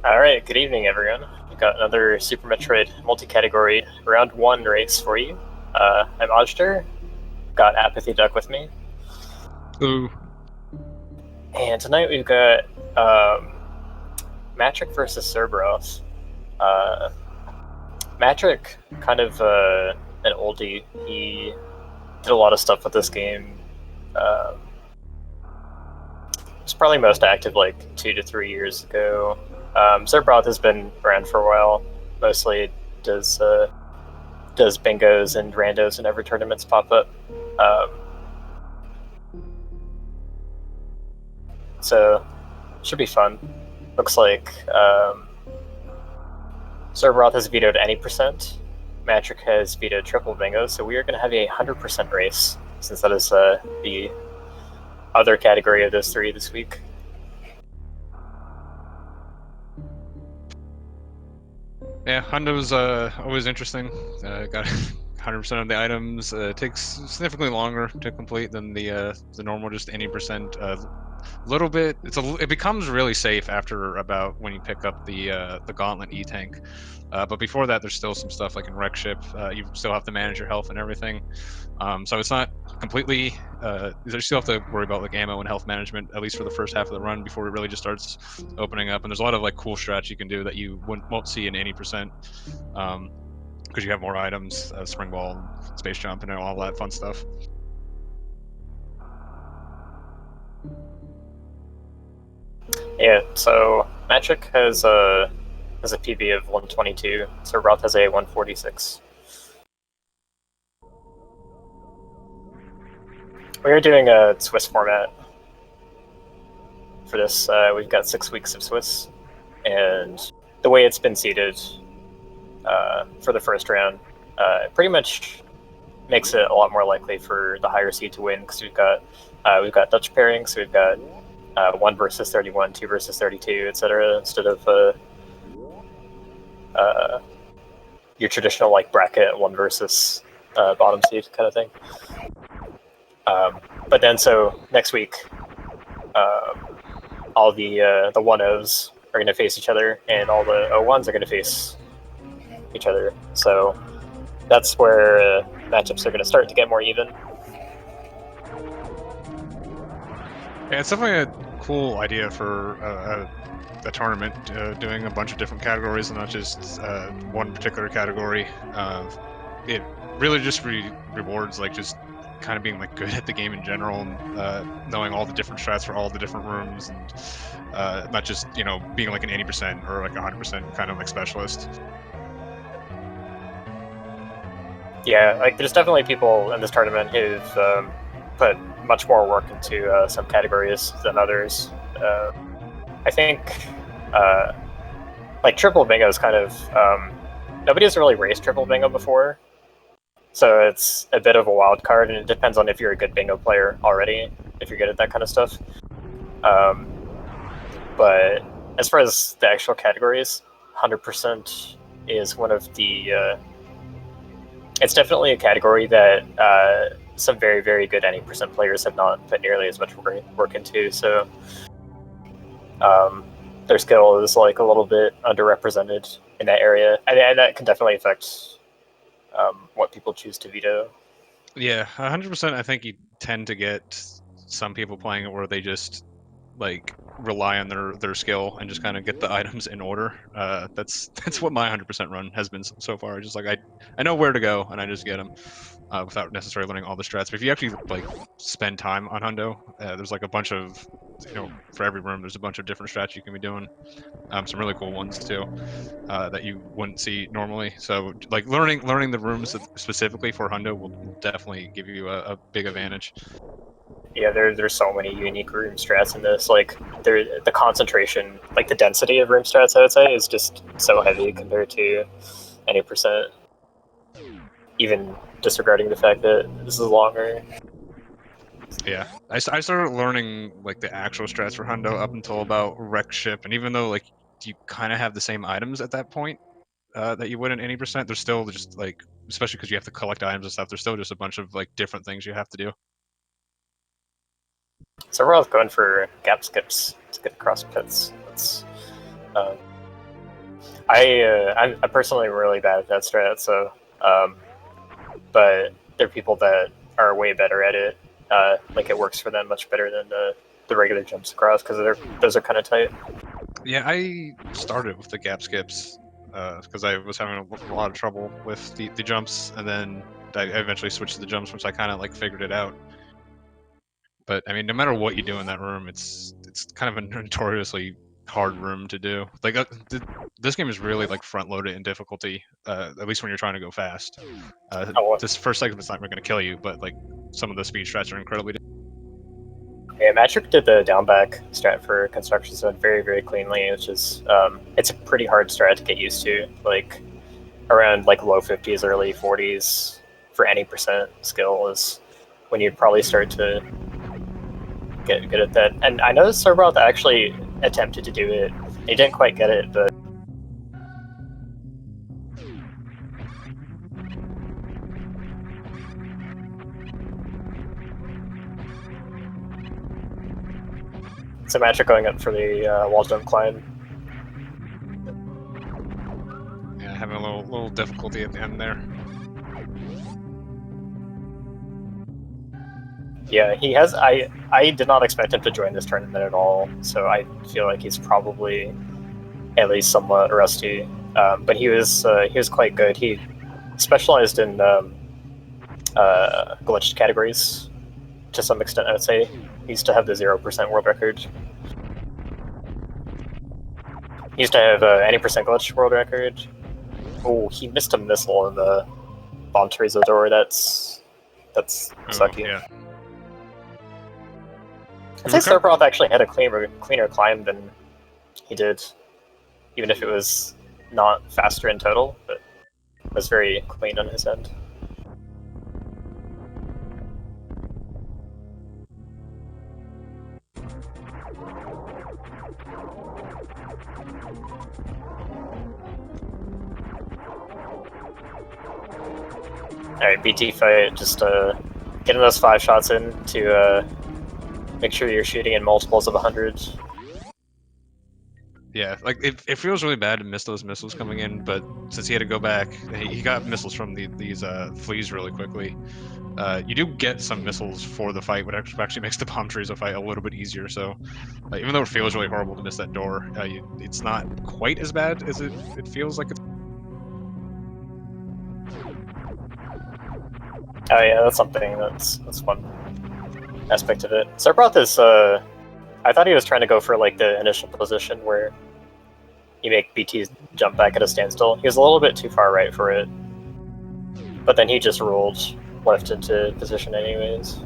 Alright, good evening everyone. We've got another Super Metroid multi-category round 1 race for you. I'm Ajder, got Apathy Duck with me, Ooh. and tonight we've got Matrick versus Serberoth. Uh, Matrick, kind of an oldie. He did a lot of stuff with this game. Was probably most active like 2 to 3 years ago. Serberoth has been around for a while. Mostly does does bingos and randos whenever tournaments pop up. Um, so should be fun. Looks like Serberoth has vetoed any percent. Matrick has vetoed triple bingo, so we are going to have a 100% race, since that is the other category of those three this week. Yeah, Hondo's always interesting. Got 100% of the items. Takes significantly longer to complete than the normal just any percent. Little bit. It becomes really safe after about when you pick up the Gauntlet E tank. But before that, there's still some stuff like in Wreck Ship. You still have to manage your health and everything. So it's not completely. You still have to worry about like ammo and health management at least for the first half of the run before it really just starts opening up. And there's a lot of like cool strats you can do that you won't see in any percent because you have more items, spring ball, space jump, and all that fun stuff. Yeah, so Matrick has a PB of 122, Serberoth has a 146. We are doing a Swiss format for this. We've got 6 weeks of Swiss, and the way it's been seeded for the first round pretty much makes it a lot more likely for the higher seed to win, because we've got Dutch pairings, so we've got 1 versus 31, 2 versus 32, etc., instead of your traditional like bracket 1 versus bottom seed kind of thing. But then, so next week, all the 1-0s are going to face each other, and all the 0-1s are going to face each other. So that's where matchups are going to start to get more even. Yeah, it's definitely a cool idea for a tournament, doing a bunch of different categories and not just one particular category. It really just rewards like just kind of being like good at the game in general and knowing all the different strats for all the different rooms and not just being like an 80% or like 100% kind of like specialist. Yeah, like there's definitely people in this tournament who've put much more work into some categories than others. I think like triple bingo is kind of nobody's really raced triple bingo before, so it's a bit of a wild card, and it depends on if you're a good bingo player already, if you're good at that kind of stuff. Um, but as far as the actual categories, 100% is one of the it's definitely a category that some very, very good any percent players have not put nearly as much work into. So their skill is like a little bit underrepresented in that area, and that can definitely affect what people choose to veto. Yeah, 100%. I think you tend to get some people playing it where they just like rely on their skill and just kind of get the items in order. That's what my 100% run has been so far. Just like I know where to go and I just get them without necessarily learning all the strats. But if you actually like spend time on Hundo, there's like a bunch of for every room there's a bunch of different strats you can be doing. Some really cool ones too that you wouldn't see normally. So like learning the rooms specifically for Hundo will definitely give you a big advantage. Yeah, there's so many unique room strats in this. Like the concentration, like the density of room strats, I would say, is just so heavy compared to any percent. Even disregarding the fact that this is longer. Yeah, I started learning like the actual strats for Hundo up until about Wreck Ship, and even though like you kind of have the same items at that point that you would in any percent, there's still just like, especially because you have to collect items and stuff, there's still just a bunch of like different things you have to do. So we're all going for gap skips to get across pits. That's I'm personally really bad at that strat, so but there are people that are way better at it. Like it works for them much better than the regular jumps across because those are kind of tight. Yeah, I started with the gap skips because I was having a lot of trouble with the jumps, and then I eventually switched to the jumps once I kind of like figured it out. But I mean, no matter what you do in that room, it's kind of a notoriously hard room to do. Like this game is really like front loaded in difficulty, at least when you're trying to go fast. Oh, This first segment is not going to kill you, but like some of the speed strats are incredibly. yeah, matrick did the down back strat for construction zone very, very cleanly, which is it's a pretty hard strat to get used to. Like around like low 50s, early 40s for any percent skill is when you'd probably start to get good at that. And I know serberoth actually attempted to do it. He didn't quite get it, but so matrick going up for the wall jump climb. Yeah, having a little difficulty at the end there. Yeah, he has. I did not expect him to join this tournament at all, so I feel like he's probably at least somewhat rusty. But he was quite good. He specialized in glitched categories to some extent. I would say he used to have the 0% world record. He used to have any percent glitch world record. Oh, he missed a missile in the bomb Teresa door. That's sucky. Yeah. I'd say serberoth actually had a cleaner climb than he did, even if it was not faster in total, but it was very clean on his end. Alright, BT fight, just getting those 5 shots in to make sure you're shooting in multiples of 100. Yeah, like it feels really bad to miss those missiles coming in, but since he had to go back, he got missiles from these fleas really quickly. You do get some missiles for the fight, which actually makes the bomb Teresa fight a little bit easier. So even though it feels really horrible to miss that door, it's not quite as bad as it feels like it's. Oh yeah, that's something that's one aspect of it. serberoth is I thought he was trying to go for like the initial position where you make BTs jump back at a standstill. He was a little bit too far right for it, but then he just rolled left into position anyways.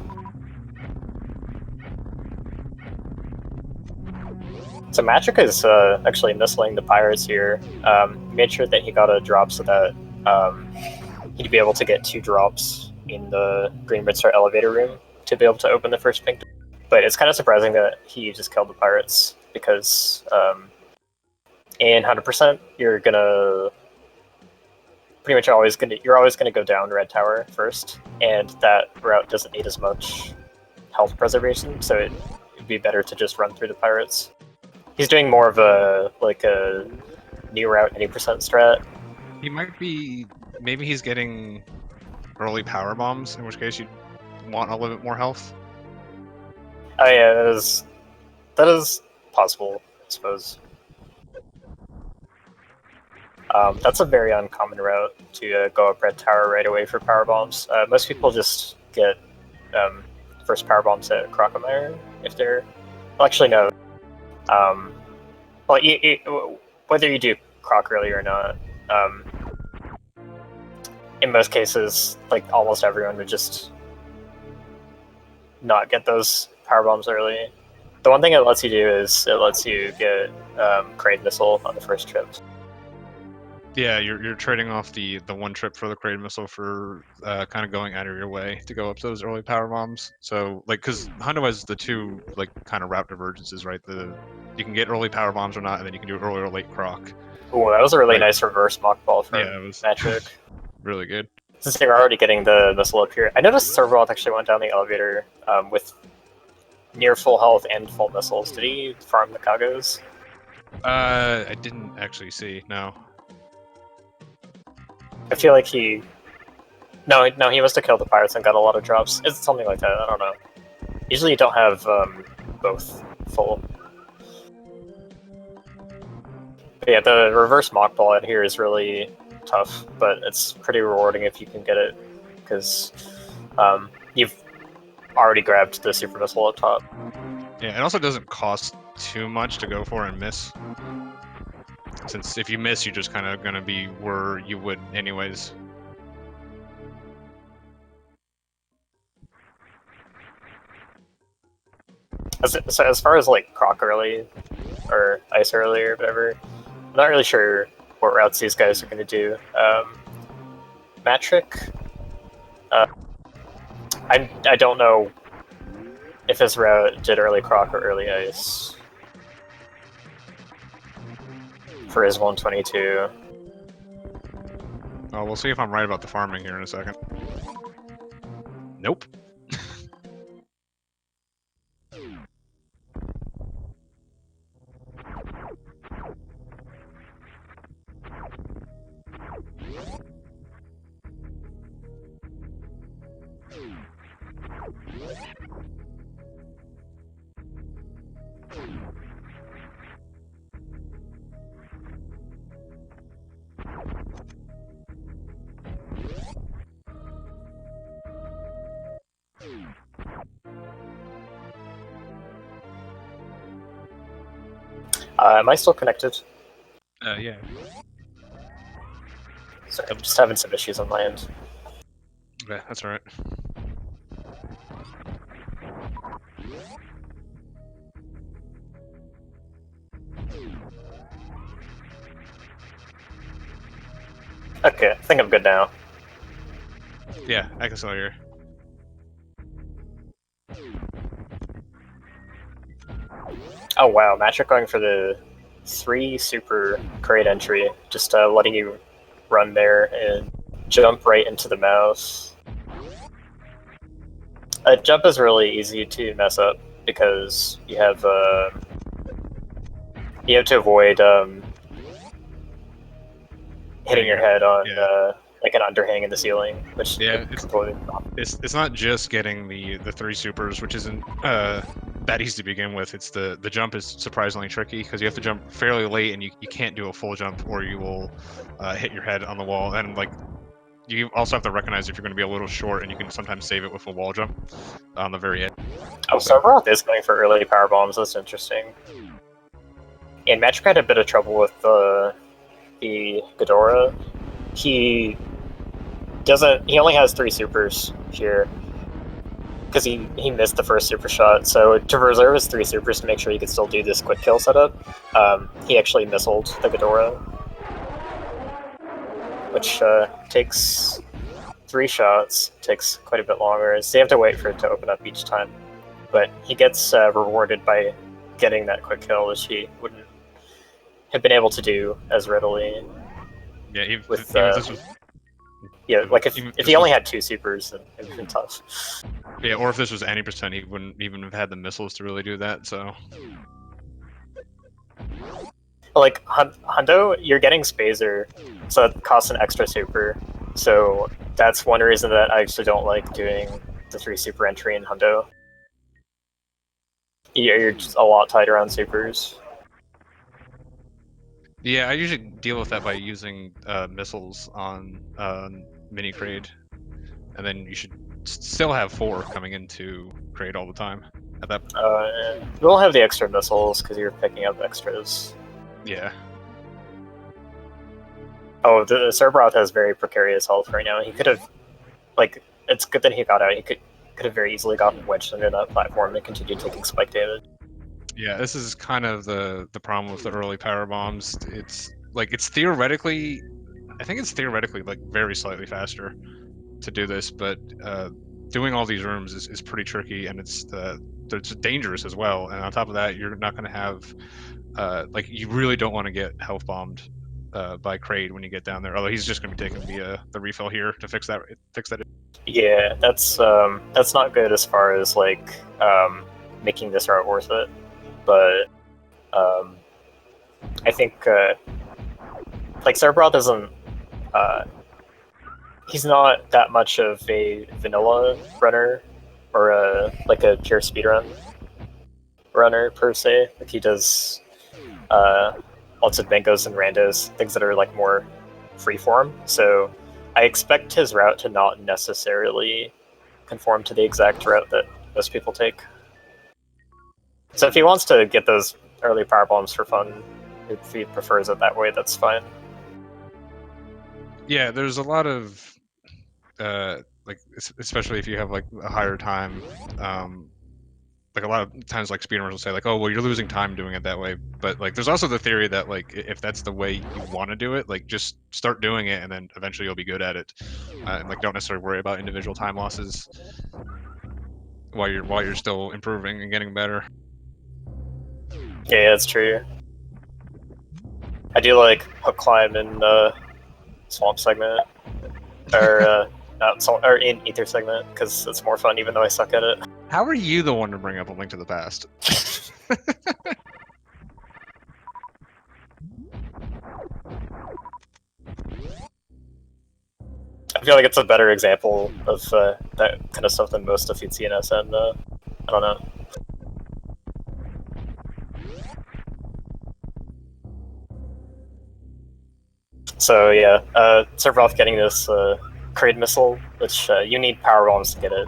So matrick is actually missiling the pirates here. He made sure that he got a drop so that he'd be able to get 2 drops in the green red star elevator room to be able to open the first pink. But it's kind of surprising that he just killed the pirates because in 100% you're always gonna go down red tower first, and that route doesn't need as much health preservation, so it'd be better to just run through the pirates. He's doing more of a new route 80% strat. He might be. Maybe he's getting early power bombs, in which case you want a little bit more health. Oh yeah, that is possible, I suppose. That's a very uncommon route to go up red tower right away for power bombs. Most people just get first power bombs at Crocomire if they're. Well, actually no. Well, whether you do Croc early or not, in most cases, like almost everyone would just not get those power bombs early. The one thing it lets you do is it lets you get Crane Missile on the first trip. Yeah, you're trading off the one trip for the Crane Missile for kind of going out of your way to go up those early power bombs. So like, because Hondo has the 2 like kind of route divergences, right? You can get early power bombs or not, and then you can do early or late Croc. Ooh, that was a really nice reverse mock ball from it was matrick. Really good. Since they were already getting the missile up here, I noticed serberoth actually went down the elevator with near full health and full missiles. Did he farm the Kagos? I didn't actually see. No. I feel like he... No, he must have killed the pirates and got a lot of drops. It's something like that, I don't know. Usually you don't have both full. But yeah, the reverse mock ball out here is really tough, but it's pretty rewarding if you can get it, because you've already grabbed the super missile up top. Yeah, it also doesn't cost too much to go for and miss. Since if you miss, you're just kind of going to be where you would anyways. As far as like Croc early, or Ice early, or whatever, I'm not really sure what routes these guys are going to do. Matrick, I don't know if his route did early Croc or early Ice for his 122. Oh, we'll see if I'm right about the farming here in a second. Nope. Am I still connected? Yeah. Sorry, I'm just having some issues on my end. Okay, that's alright. Okay, I think I'm good now. Yeah, I can still hear. Oh wow, Matrick going for the 3 super crate entry, just letting you run there and jump right into the mouse. Jump is really easy to mess up because you have to avoid hitting your head on like an underhang in the ceiling, which it's not just getting the 3 supers, which isn't that easy to begin with. It's the jump is surprisingly tricky because you have to jump fairly late and you can't do a full jump or you will hit your head on the wall. And like you also have to recognize if you're going to be a little short, and you can sometimes save it with a wall jump on the very end. Oh, Serberoth is going for early power bombs. That's interesting. And Matrick had a bit of trouble with the Ghidorah. He only has 3 supers here because he missed the first super shot. So to reserve his 3 supers to make sure he could still do this quick kill setup, he actually missiled the Ghidorah, which takes 3 shots, takes quite a bit longer, so you have to wait for it to open up each time. But he gets rewarded by getting that quick kill, which he wouldn't have been able to do as readily. Yeah, even with, if this was... Yeah, like if he only had 2 supers, then it would have been tough. Yeah, or if this was any percent, he wouldn't even have had the missiles to really do that, so... Like, Hundo, you're getting Spazer, so it costs an extra super. So that's one reason that I actually don't like doing the 3 super entry in Hundo. You're just a lot tighter on supers. Yeah, I usually deal with that by using missiles on mini Kraid, and then you should still have 4 coming into Kraid all the time. At that. You won't have the extra missiles because you're picking up extras. Yeah. Oh, the Serberoth has very precarious health right now. He could have, like, it's good that he got out. He could have very easily gotten wedged under that platform and continued taking spike damage. Yeah, this is kind of the problem with the early power bombs. It's like it's theoretically, I think it's theoretically like very slightly faster to do this, but doing all these rooms is pretty tricky, and it's dangerous as well. And on top of that, you're not going to have like you really don't want to get health bombed by Kraid when you get down there. Although he's just going to be taking the refill here to fix that. Yeah, that's not good as far as like making this route worth it. But I think like Serberoth isn't he's not that much of a vanilla runner or like a pure speedrun runner per se. Like he does lots of bingos and randos, things that are like more freeform. So I expect his route to not necessarily conform to the exact route that most people take. So if he wants to get those early power bombs for fun, if he prefers it that way, that's fine. Yeah, there's a lot of like, especially if you have like a higher time, like a lot of times like speedrunners will say like, oh well, you're losing time doing it that way, but like there's also the theory that like if that's the way you want to do it, like just start doing it and then eventually you'll be good at it, and like don't necessarily worry about individual time losses while you're still improving and getting better. Yeah, that's true. I do like hook climb in the swamp segment, or or in ether segment, because it's more fun even though I suck at it. How are you the one to bring up A Link to the Past? I feel like it's a better example of that kind of stuff than most of you'd see in SN. I don't know. So yeah, serberoth getting this crate missile, which you need power bombs to get it.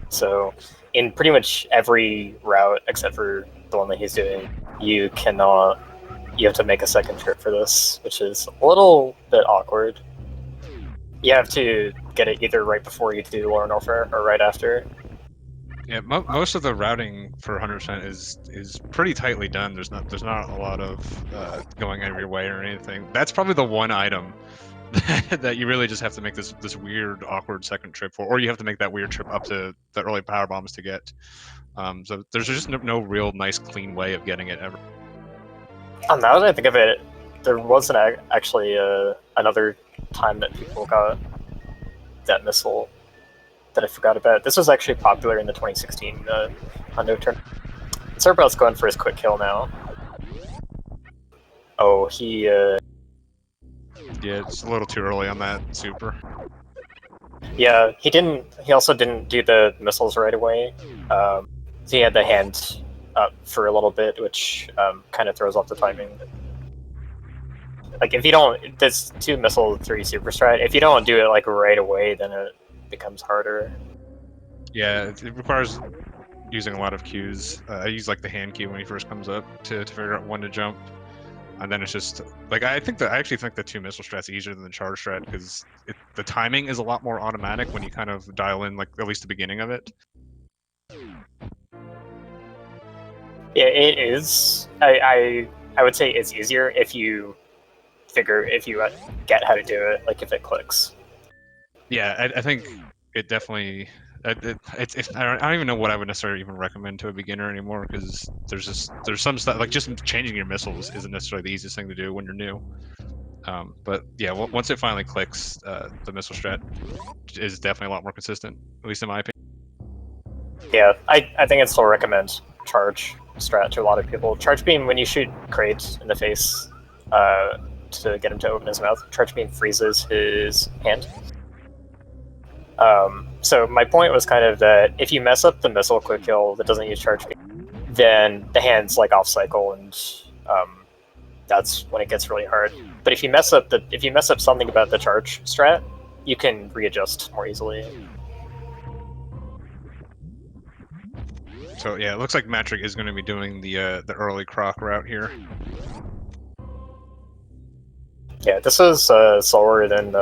So in pretty much every route except for the one that he's doing, you cannot. You have to make a second trip for this, which is a little bit awkward. You have to get it either right before you do Lorne Warfare or right after. Yeah, most of the routing for 100% is pretty tightly done. There's not a lot of going out of your way or anything. That's probably the one item that you really just have to make this weird awkward second trip for, or you have to make that weird trip up to the early power bombs to get. So there's just no real nice clean way of getting it ever. Oh, now that I think of it, there wasn't actually another time that people got that missile that I forgot about. This was actually popular in the 2016 Hundo tournament. serberoth's going for his quick kill now. Oh, he... Yeah, it's a little too early on that super. Yeah, he also didn't do the missiles right away. So he had the hand up for a little bit, which kind of throws off the timing. Like if you don't, there's 2 missile 3 super strat. If you don't do it like right away, then it becomes harder. Yeah, it requires using a lot of cues. I use like the hand cue when he first comes up to figure out when to jump, and then it's just like I actually think the 2 missile strat's easier than the charge strat because the timing is a lot more automatic when you kind of dial in like at least the beginning of it. Yeah, it is. I would say it's easier if you get how to do it, like if it clicks. Yeah, I think it definitely. I don't even know what I would necessarily even recommend to a beginner anymore because there's some stuff like just changing your missiles isn't necessarily the easiest thing to do when you're new. But yeah, once it finally clicks, the missile strat is definitely a lot more consistent, at least in my opinion. Yeah, I think I'd still recommend charge strat to a lot of people. Charge beam, when you shoot Kraid in the face to get him to open his mouth, charge beam freezes his hand. So my point was kind of that if you mess up the missile quick kill that doesn't use charge beam, then the hand's like off cycle, and that's when it gets really hard. But if you mess up something about the charge strat, you can readjust more easily. So yeah, it looks like matrick is going to be doing the early croc route here. Yeah, this is slower than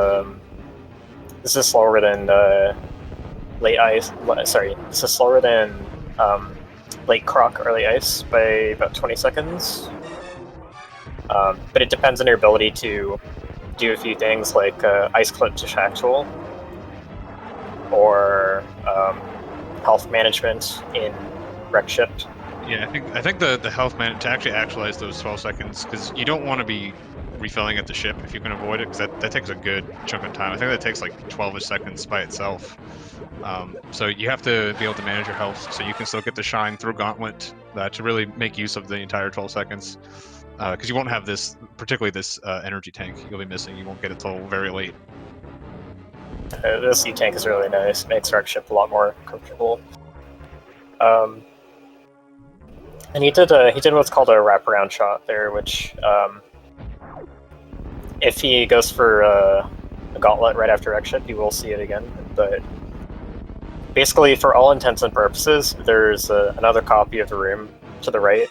late ice. Sorry, this is slower than late croc early ice by about 20 seconds. But it depends on your ability to do a few things like ice clip to Shactual or health management in wreck shift. Yeah, I think the health man to actually actualize those 12 seconds because you don't want to be refilling at the ship if you can avoid it because that takes a good chunk of time. I think that takes like 12 seconds by itself. So you have to be able to manage your health so you can still get the shine through Gauntlet to really make use of the entire 12 seconds. Because you won't have this, particularly this energy tank you'll be missing. You won't get it till very late. This U-tank is really nice. Makes our ship a lot more comfortable. And he did what's called a wraparound shot there, which if he goes for a gauntlet right after X ship, you will see it again. But basically, for all intents and purposes, there's another copy of the room to the right,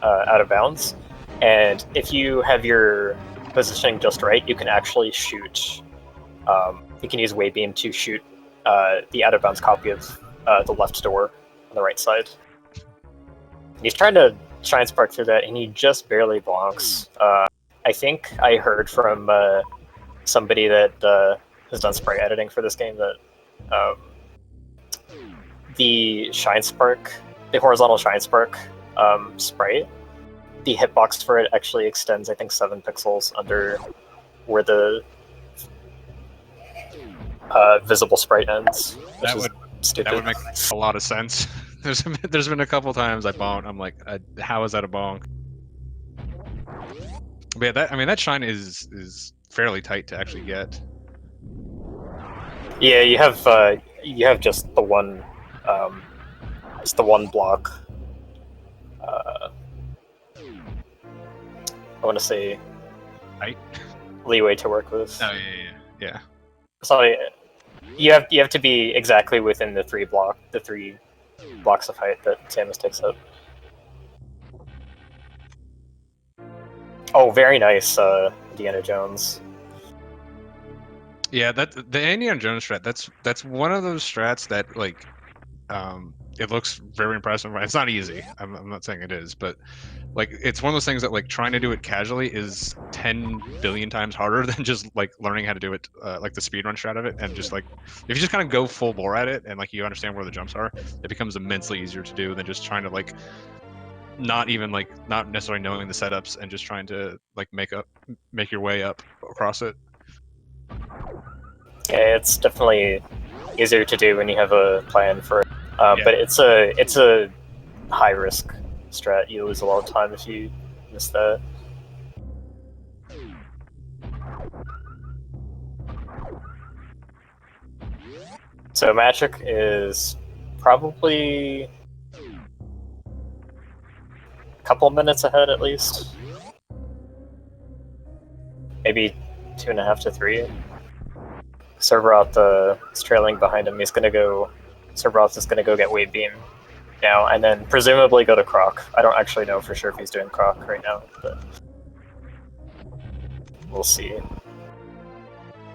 out of bounds. And if you have your positioning just right, you can actually shoot. You can use Waybeam to shoot the out of bounds copy of the left door on the right side. And he's trying to shine spark through that, and he just barely blocks. I think I heard from somebody that has done sprite editing for this game that the shine spark, the horizontal shine spark sprite, the hitbox for it actually extends, I think, 7 pixels under where the visible sprite ends. Which is stupid. That would make a lot of sense. There's been a couple times I'm like, how is that a bonk? But yeah, that shine is fairly tight to actually get. Yeah, you have just the one, block. I want to say Height? leeway to work with. Oh yeah. So you have to be exactly within the 3 blocks of height that Samus takes up. Oh, very nice, Indiana Jones. Yeah, the Indiana Jones strat. That's one of those strats that like, it looks very impressive. It's not easy. I'm not saying it is, but like it's one of those things that like trying to do it casually is 10 billion times harder than just like learning how to do it, like the speedrun strat of it. And just like if you just kind of go full bore at it and like you understand where the jumps are, it becomes immensely easier to do than just trying to like not necessarily knowing the setups and just trying to like make your way up across it. Yeah, it's definitely easier to do when you have a plan for it. But it's a high risk strat. You lose a lot of time if you miss that. So matrick is probably a couple minutes ahead at least. Maybe 2.5 to 3. Serberoth is trailing behind him. Serberoth is gonna go get Waybeam now, and then presumably go to Croc. I don't actually know for sure if he's doing Croc right now, but we'll see.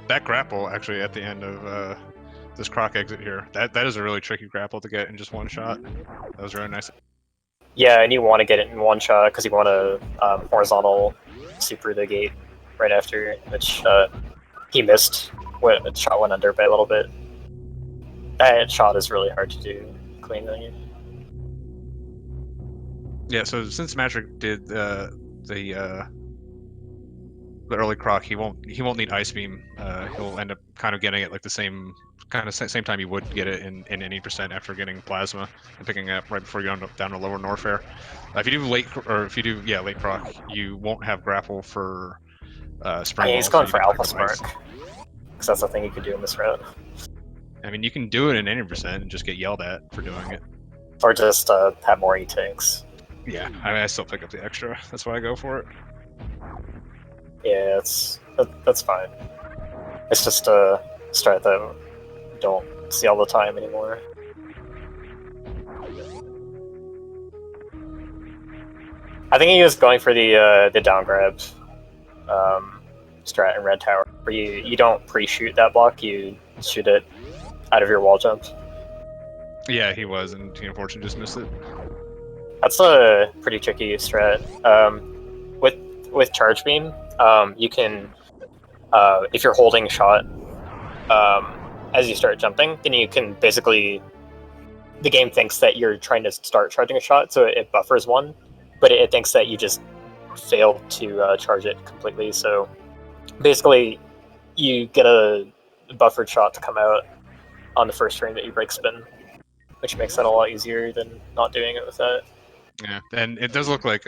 That grapple actually at the end of this Croc exit here, that is a really tricky grapple to get in just one shot. That was really nice. Yeah, and you want to get it in one shot because you want to horizontal super the gate right after, which he missed. The shot went under by a little bit. That shot is really hard to do cleanly. Yeah, so since Matrick did the early Croc, he won't need Ice Beam. He'll end up kind of getting it like the same time you would get it in 80% after getting Plasma and picking it up right before you end up down to lower Norfair. If you do late Croc, you won't have grapple for Spring. Yeah, he's going for Alpha Spark, because that's the thing you can do in this route. I mean, you can do it in 80% and just get yelled at for doing it. Or just have more E-tanks. Yeah, I still pick up the extra. That's why I go for it. Yeah, that's fine. It's just a strat that we don't see all the time anymore. I think he was going for the down grab strat in Red Tower, where you don't pre-shoot that block, you shoot it out of your wall jump. Yeah, he was, and Team Fortune just missed it. That's a pretty tricky strat. With Charge Beam, you can, if you're holding shot as you start jumping, then you can basically, the game thinks that you're trying to start charging a shot, so it buffers one, but it thinks that you just failed to charge it completely. So basically, you get a buffered shot to come out on the first turn that you break spin, which makes that a lot easier than not doing it with that. Yeah, and it does look like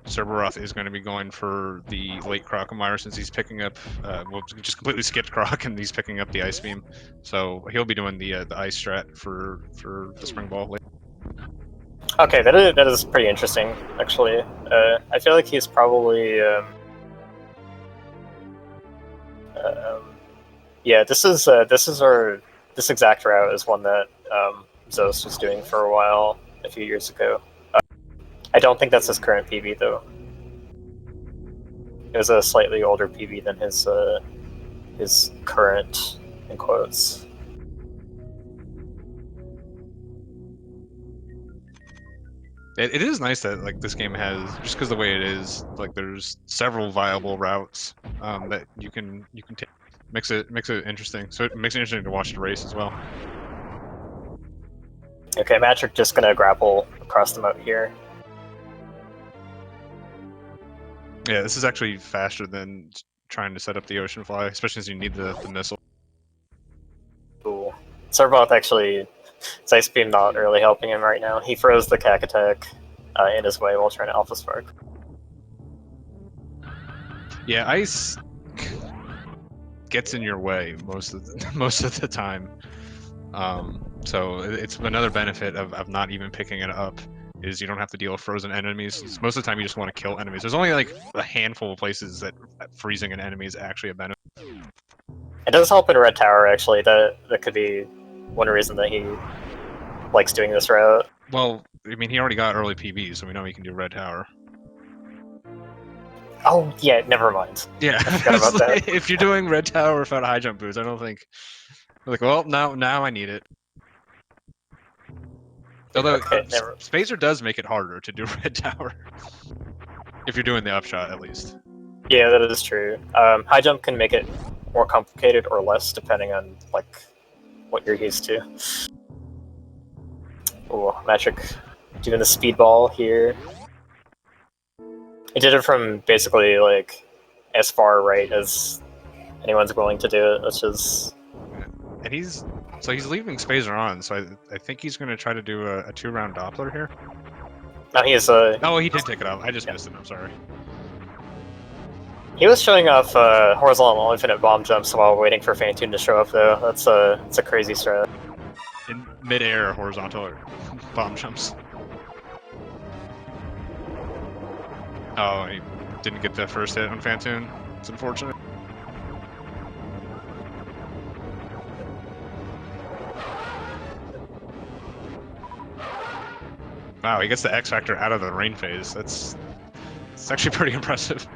serberoth is going to be going for the late Crocomire since he's picking up. Well, just completely skipped Croc and he's picking up the Ice Beam, so he'll be doing the Ice Strat for the Spring Ball. Later. Okay, that is pretty interesting, actually. I feel like he's probably yeah. This exact route is one that Zos was doing for a while a few years ago. I don't think that's his current PB though. It was a slightly older PB than his current, in quotes. It is nice that like this game has, just because the way it is, like there's several viable routes that you can take. Makes it interesting. So it makes it interesting to watch the race as well. Okay, matrick just gonna grapple across the moat here. Yeah, this is actually faster than trying to set up the Ocean Fly, especially since you need the missile. Ooh. serberoth actually, his Ice Beam not really helping him right now. He froze the Cack Attack in his way while trying to Alpha Spark. Yeah, ice gets in your way most of the time. So it's another benefit of not even picking it up is you don't have to deal with frozen enemies. Most of the time you just want to kill enemies. There's only like a handful of places that freezing an enemy is actually a benefit. It does help in Red Tower, actually. That could be one reason that he likes doing this route. Well, I mean, he already got early PBs, so we know he can do Red Tower. Oh, yeah, never mind. Yeah, I forgot about that. If you're doing Red Tower without high jump boost, I don't think... Like, well, now I need it. Although, Okay, Spacer does make it harder to do Red Tower. If you're doing the upshot, at least. Yeah, that is true. High jump can make it more complicated or less, depending on, like, what you're used to. Ooh, matrick doing the speedball here. He did it from basically, like, as far right as anyone's willing to do it, which is... And he's leaving Spacer on, so I think he's going to try to do a 2-round Doppler here. No, he is Oh, he did take it off. I just missed it. I'm sorry. He was showing off horizontal infinite bomb jumps while waiting for Phantoon to show up, though. That's a crazy strat. In mid-air, horizontal bomb jumps. Oh, he didn't get the first hit on Phantoon. It's unfortunate. Wow, he gets the X Factor out of the rain phase. It's actually pretty impressive.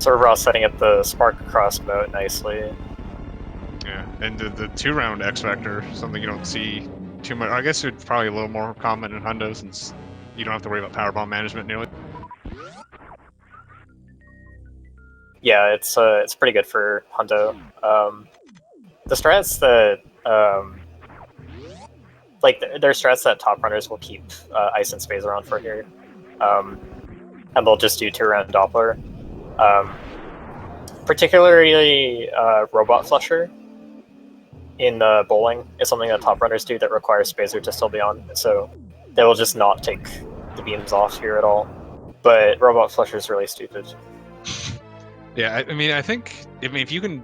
serberoth setting up the spark across moat nicely. Yeah, and the 2-round X Factor, something you don't see too much. I guess it's probably a little more common in Hundo since you don't have to worry about power bomb management nearly. Yeah, it's pretty good for Hundo. The strats that like there's strats that top runners will keep Ice and Spacer on for here, and they'll just do 2-round Doppler. Particularly Robot Flusher in bowling is something that top runners do that requires Spacer to still be on, so they will just not take the beams off here at all. But Robot Flusher is really stupid. Yeah, I mean, if you can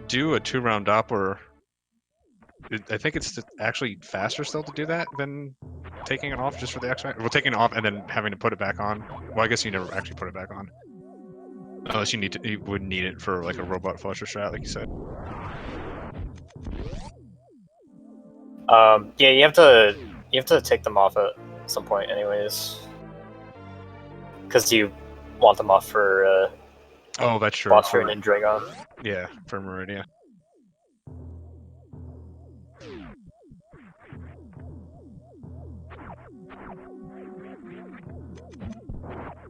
do a 2-round Doppler, I think it's actually faster still to do that than taking it off just for the X Factor. Well, taking it off and then having to put it back on. Well, I guess you never actually put it back on. Unless you would need it for like a Robot Flusher strat, like you said. Yeah, you have to take them off at some point, anyways, because you want them off for oh, that's true. Phosphorine and Dragon. Yeah, for Meridia.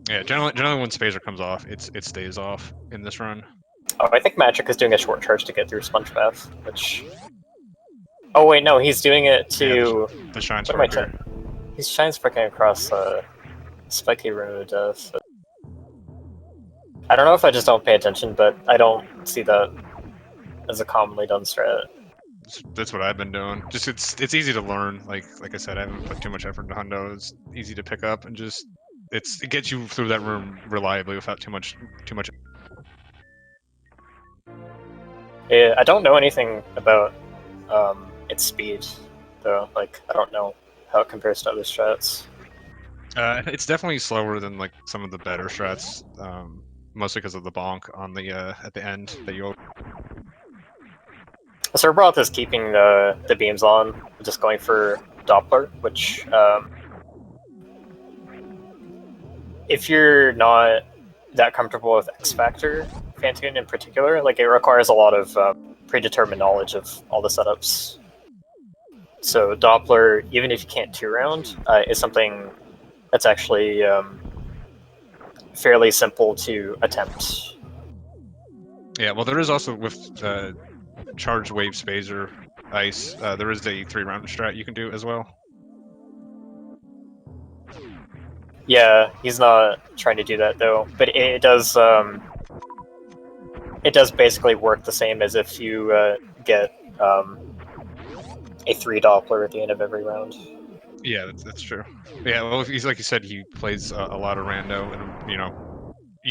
Yeah, generally when Spacer comes off, it stays off in this run. Oh, I think Magic is doing a short charge to get through Sponge Bath, which... Oh wait, no, he's doing it to... Yeah, the Shine What am I Spark. He's Shine Sparking across Spiky Road. I don't know if I just don't pay attention, but I don't see that as a commonly done strat. That's what I've been doing. Just it's easy to learn. Like I said, I haven't put too much effort into hundo. It's easy to pick up and just it gets you through that room reliably without too much. Yeah, I don't know anything about its speed, though. Like, I don't know how it compares to other strats. It's definitely slower than like some of the better strats, mostly because of the bonk on the at the end that you. Serberoth is keeping the beams on, just going for Doppler, which if you're not that comfortable with X Factor Phantoon in particular, like it requires a lot of predetermined knowledge of all the setups. So Doppler, even if you can't two-round, is something that's actually fairly simple to attempt. Yeah, well, there is also with Charge Wave Spazer Ice, there is a 3-round strat you can do as well. Yeah, he's not trying to do that though, but it does basically work the same as if you get a 3 Doppler at the end of every round. Yeah, that's true. Yeah, well, he's like you said, he plays a lot of rando, and you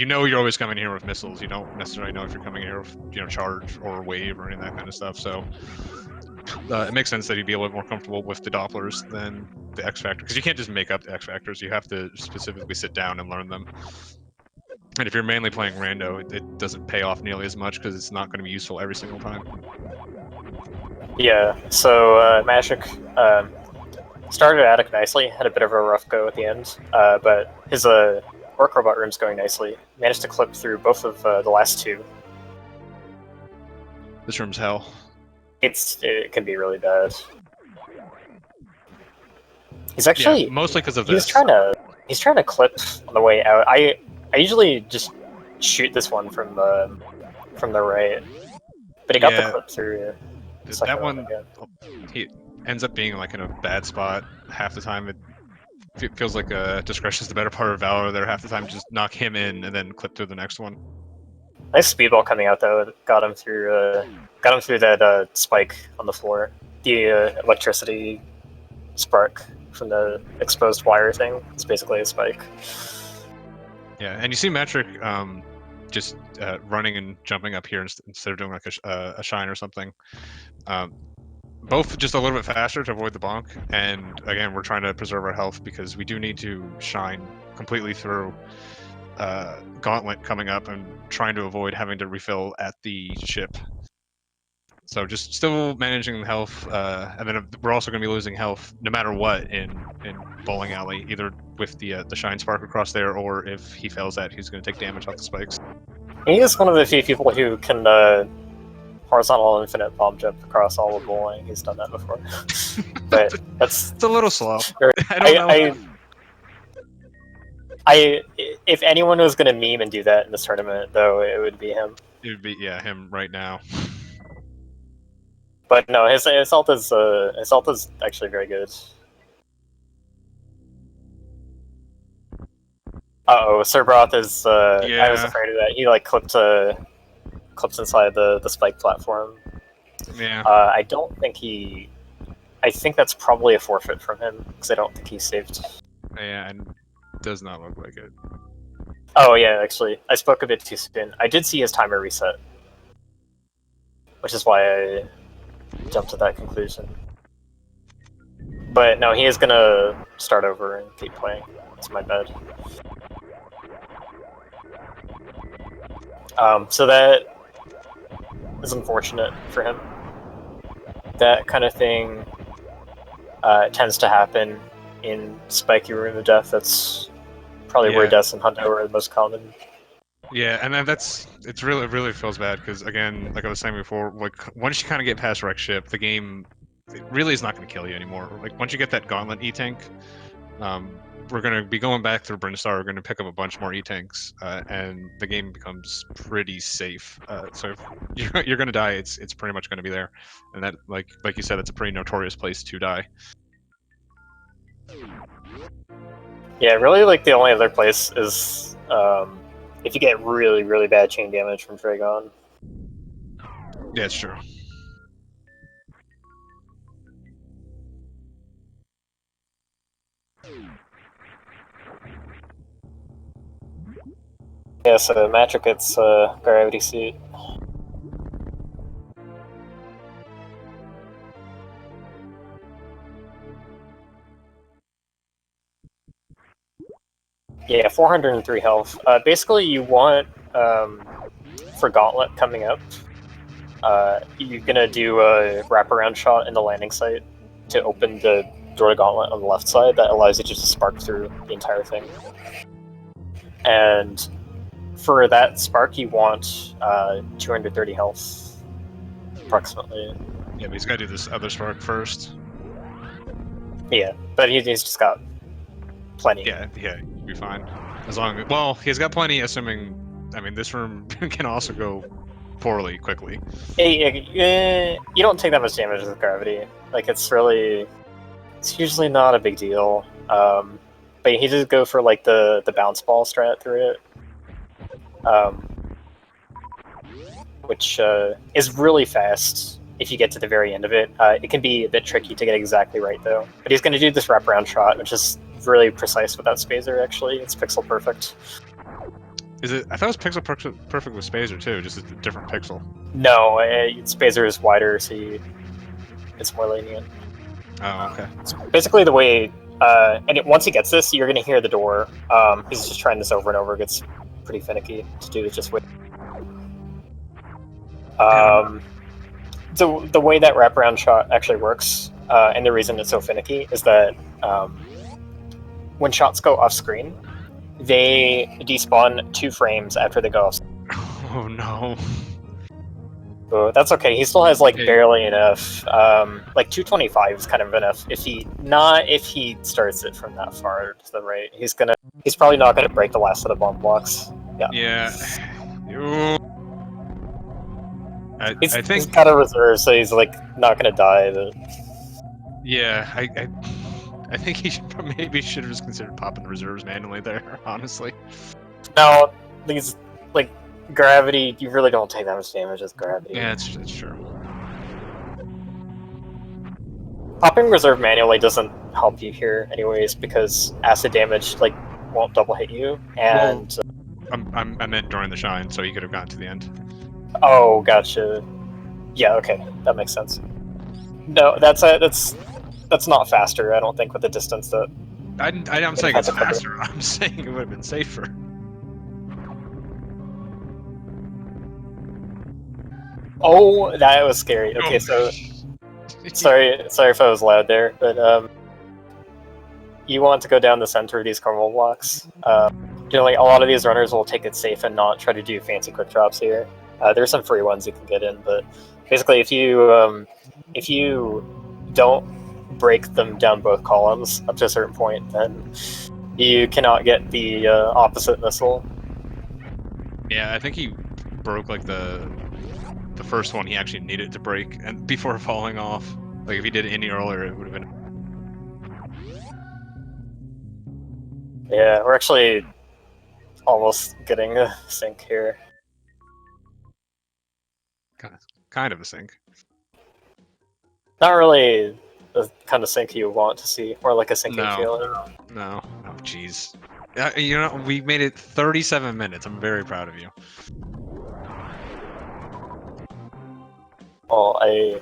know you're always coming here with missiles. You don't necessarily know if you're coming here with charge or wave or any of that kind of stuff. So it makes sense that he'd be a little more comfortable with the Dopplers than the X Factor, because you can't just make up the X Factors. You have to specifically sit down and learn them. And if you're mainly playing rando, it doesn't pay off nearly as much because it's not going to be useful every single time. Yeah, so Magic started Attic nicely, had a bit of a rough go at the end, but his Orc Robot room's going nicely. Managed to clip through both of the last two. This room's hell. It can be really bad. He's actually mostly because of this. He's trying to clip on the way out. I usually just shoot this one from the right, but he got the clip through. That one, he ends up being like in a bad spot half the time. It feels like discretion's the better part of valor there. Half the time, just knock him in and then clip through the next one. Nice speedball coming out though. Got him through that spike on the floor. The electricity spark from the exposed wire thing. It's basically a spike. Yeah, and you see Metric just running and jumping up here instead of doing like a shine or something. Both just a little bit faster to avoid the bonk, and again, we're trying to preserve our health because we do need to shine completely through Gauntlet coming up and trying to avoid having to refill at the ship. So just still managing health, and then we're also going to be losing health no matter what in Bowling Alley, either with the Shine Spark across there, or if he fails that, he's going to take damage off the spikes. He is one of the few people who can horizontal infinite bomb jump across all of bowling. He's done that before, but it's a little slow. I don't know. If anyone was going to meme and do that in this tournament, though, it would be him. It would be him right now. But no, his ult is actually very good. Uh-oh, Serberoth is I was afraid of that. He like clips inside the spike platform. Yeah. I think that's probably a forfeit from him, because I don't think he's saved. Yeah, and does not look like it. Oh yeah, actually, I spoke a bit too soon. I did see his timer reset, which is why I jumped to that conclusion. But no, he is gonna start over and keep playing. It's my bad. So that is unfortunate for him. That kind of thing tends to happen in Spiky Room of Death. That's probably where deaths and hundo are the most common. Yeah, and then it really feels bad because, again, like I was saying before, like once you kind of get past wreck ship, the game it really is not going to kill you anymore. Like once you get that Gauntlet E-Tank, we're going to be going back through Brinstar. We're going to pick up a bunch more E-Tanks, and the game becomes pretty safe. So if you're going to die, it's pretty much going to be there, and that like you said, it's a pretty notorious place to die. Yeah, really, like the only other place is if you get really, really bad chain damage from Dragon. Yeah, it's true. Yeah, so matrick, it's gravity suit. Yeah, 403 health. Basically, you want, for Gauntlet coming up, you're gonna do a wraparound shot in the landing site to open the door to Gauntlet on the left side that allows you to just spark through the entire thing. And for that spark, you want 230 health, approximately. Yeah, but he's got to do this other spark first. Yeah, but he's just got plenty. Yeah, you'll be fine. As long as, well, he's got plenty, assuming, I mean, this room can also go poorly quickly. You don't take that much damage with gravity. Like, it's usually not a big deal. But he did go for, like, the bounce ball strat through it. Which is really fast if you get to the very end of it. It can be a bit tricky to get exactly right, though. But he's going to do this wraparound shot, which is really precise without Spazer, actually. It's pixel perfect. Is it? I thought it was pixel perfect with Spazer, too, just a different pixel. No, Spazer is wider, so it's more lenient. Oh, okay. So basically, the way... once he gets this, you're going to hear the door. He's just trying this over and over. It gets pretty finicky to do it just with... So the way that wraparound shot actually works, and the reason it's so finicky, is that when shots go off screen, they despawn 2 frames after they go off screen. Oh no. So that's okay. He still has like barely enough. Like 225 is kind of enough. If he starts it from that far to the right, he's probably not gonna break the last of the bomb blocks. Yeah. I think he's got a reserve, so he's like not gonna die. But... Yeah, I think he maybe should have just considered popping the reserves manually there. Honestly. No, these like gravity. You really don't take that much damage with gravity. Yeah, it's true. Popping reserve manually doesn't help you here, anyways, because acid damage like won't double hit you, and. Well, I meant during the shine, so you could have gotten to the end. Oh, gotcha. Yeah, okay, that makes sense. No, that's not faster. I don't think with the distance that. I'm saying it's faster. I'm saying it would have been safer. Oh, that was scary. Okay, so sorry if I was loud there, but you want to go down the center of these caramel blocks. Generally, a lot of these runners will take it safe and not try to do fancy quick drops here. There's some free ones you can get in, but basically, if you don't break them down both columns up to a certain point, then you cannot get the opposite missile. Yeah, I think he broke like the first one he actually needed to break, and before falling off. Like if he did it any earlier, it would have been. Yeah, we're actually almost getting a sync here. Kind of a sync. Not really the kind of sync you want to see, more like a syncing feeling. No. Oh, jeez. You know, we made it 37 minutes. I'm very proud of you. Well, I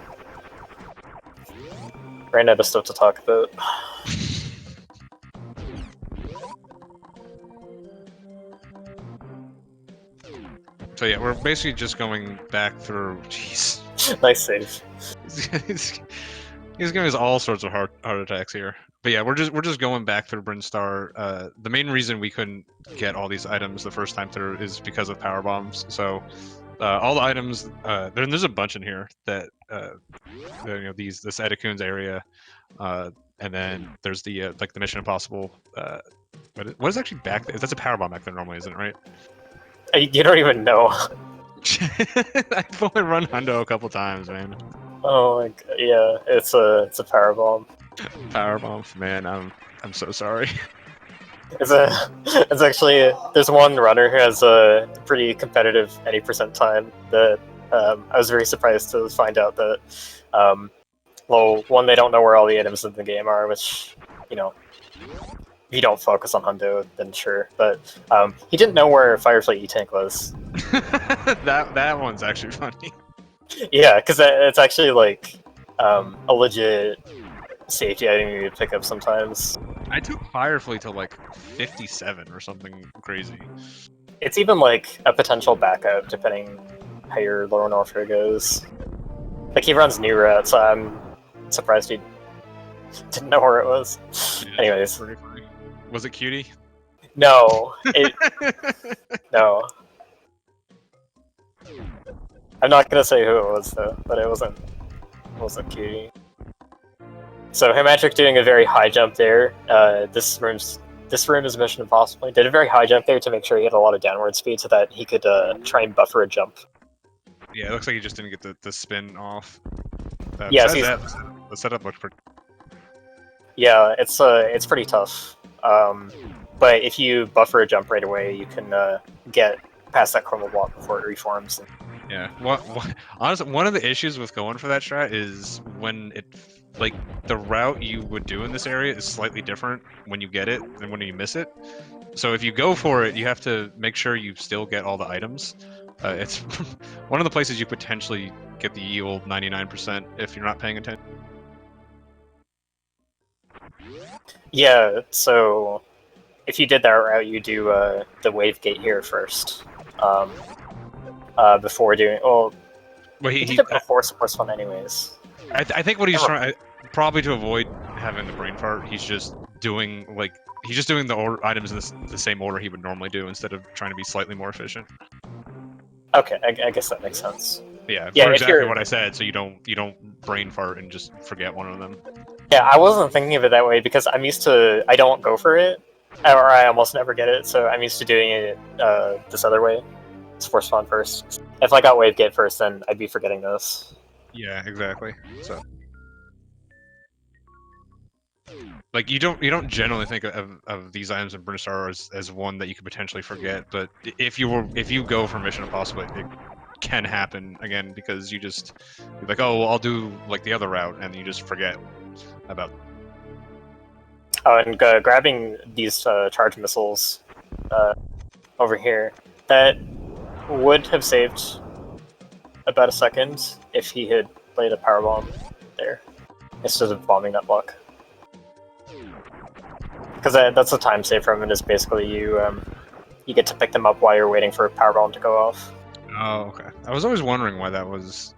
ran out of stuff to talk about. So yeah, we're basically just going back through. Jeez. Nice save. He's giving us all sorts of heart attacks here. But yeah, we're just going back through Brinstar. The main reason we couldn't get all these items the first time through is because of power bombs. So all the items, there's a bunch in here that you know, this Edekun's area, and then there's the like the Mission Impossible. What is actually back there? That's a power bomb back there normally, isn't it? Right? You don't even know. I've only run Hundo a couple times, man. Oh my god, yeah, it's a power bomb. Power bomb, man. I'm so sorry. It's actually there's one runner who has a pretty competitive any percent time that I was very surprised to find out that well, one, they don't know where all the items in the game are, which, you know, if you don't focus on Hundo, then sure. But he didn't know where Firefly E-Tank was. That one's actually funny. Yeah, because it's actually like a legit safety item you pick up sometimes. I took Firefly to like 57 or something crazy. It's even like a potential backup depending how your lower warfare goes. Like he runs new route, so I'm surprised he didn't know where it was. Yeah, Anyways, pretty funny. Was it Cutie? no, no. I'm not gonna say who it was though, but it wasn't Cutie. So Matrick doing a very high jump there. This room is Mission Impossible. He did a very high jump there to make sure he had a lot of downward speed so that he could try and buffer a jump. Yeah, it looks like he just didn't get the spin off. Yeah, The setup looks pretty. yeah, it's pretty tough. But if you buffer a jump right away, you can get past that chromal block before it reforms. Yeah. Honestly, one of the issues with going for that strat is when like the route you would do in this area is slightly different when you get it than when you miss it. So if you go for it, you have to make sure you still get all the items. It's one of the places you potentially get the yield 99% if you're not paying attention. Yeah, so if you did that route, you do the wave gate here first. Before doing... Well, he did it before Sports Fun anyways. I think what he's trying... Probably to avoid having the brain fart, he's just doing, like... He's just doing the items in the same order he would normally do instead of trying to be slightly more efficient. Okay, I guess that makes sense. Yeah, for exactly what I said, so you don't brain fart and just forget one of them. Yeah, I wasn't thinking of it that way because I'm used to... I don't go for it, or I almost never get it, so I'm used to doing it this other way. Sports Fun first. If I got wave gate first, then I'd be forgetting this. Yeah, exactly. So, like, you don't generally think of these items in British Star as one that you could potentially forget, but if you go for Mission Impossible, it can happen again because you're like, oh, well, I'll do like the other route, and you just forget about. Oh, and grabbing these charge missiles over here, that would have saved about a second if he had laid a power bomb there instead of bombing that block. Because that's a time save from it. Is basically you get to pick them up while you're waiting for a power bomb to go off. Oh, okay. I was always wondering why that was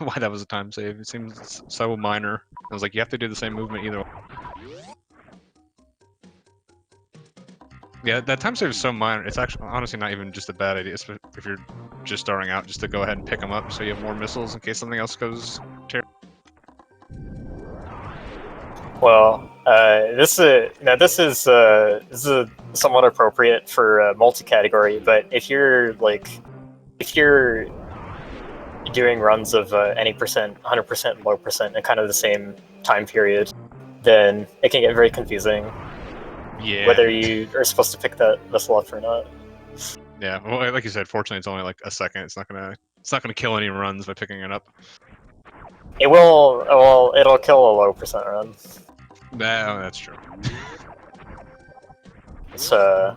a time save. It seems so minor. I was like, you have to do the same movement either way. Yeah, that time save is so minor. It's actually honestly not even just a bad idea if you're just starting out, just to go ahead and pick them up so you have more missiles in case something else goes terrible. Well, this is somewhat appropriate for multi-category, but if you're doing runs of any percent, 100%, low percent, in kind of the same time period, then it can get very confusing. Yeah. Whether you are supposed to pick that missile up or not. Yeah, well, like you said, fortunately, it's only like a second. It's not gonna kill any runs by picking it up. It will. Well, it'll kill a low percent run. That's true. So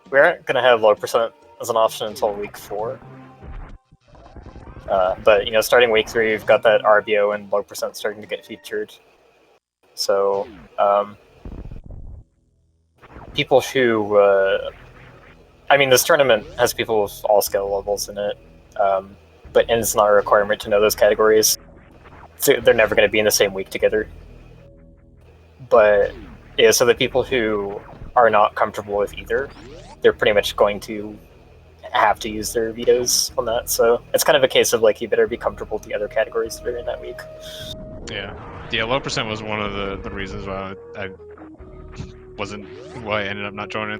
we aren't gonna have low percent as an option until week 4. But starting week 3, we've got that RBO and low percent starting to get featured. So people who, I mean, this tournament has people with all skill levels in it, but it's not a requirement to know those categories. So they're never going to be in the same week together. But yeah, so the people who are not comfortable with either, they're pretty much going to have to use their vetoes on that. So it's kind of a case of like, you better be comfortable with the other categories that are in that week. Yeah, low percent was one of the reasons why I ended up not joining.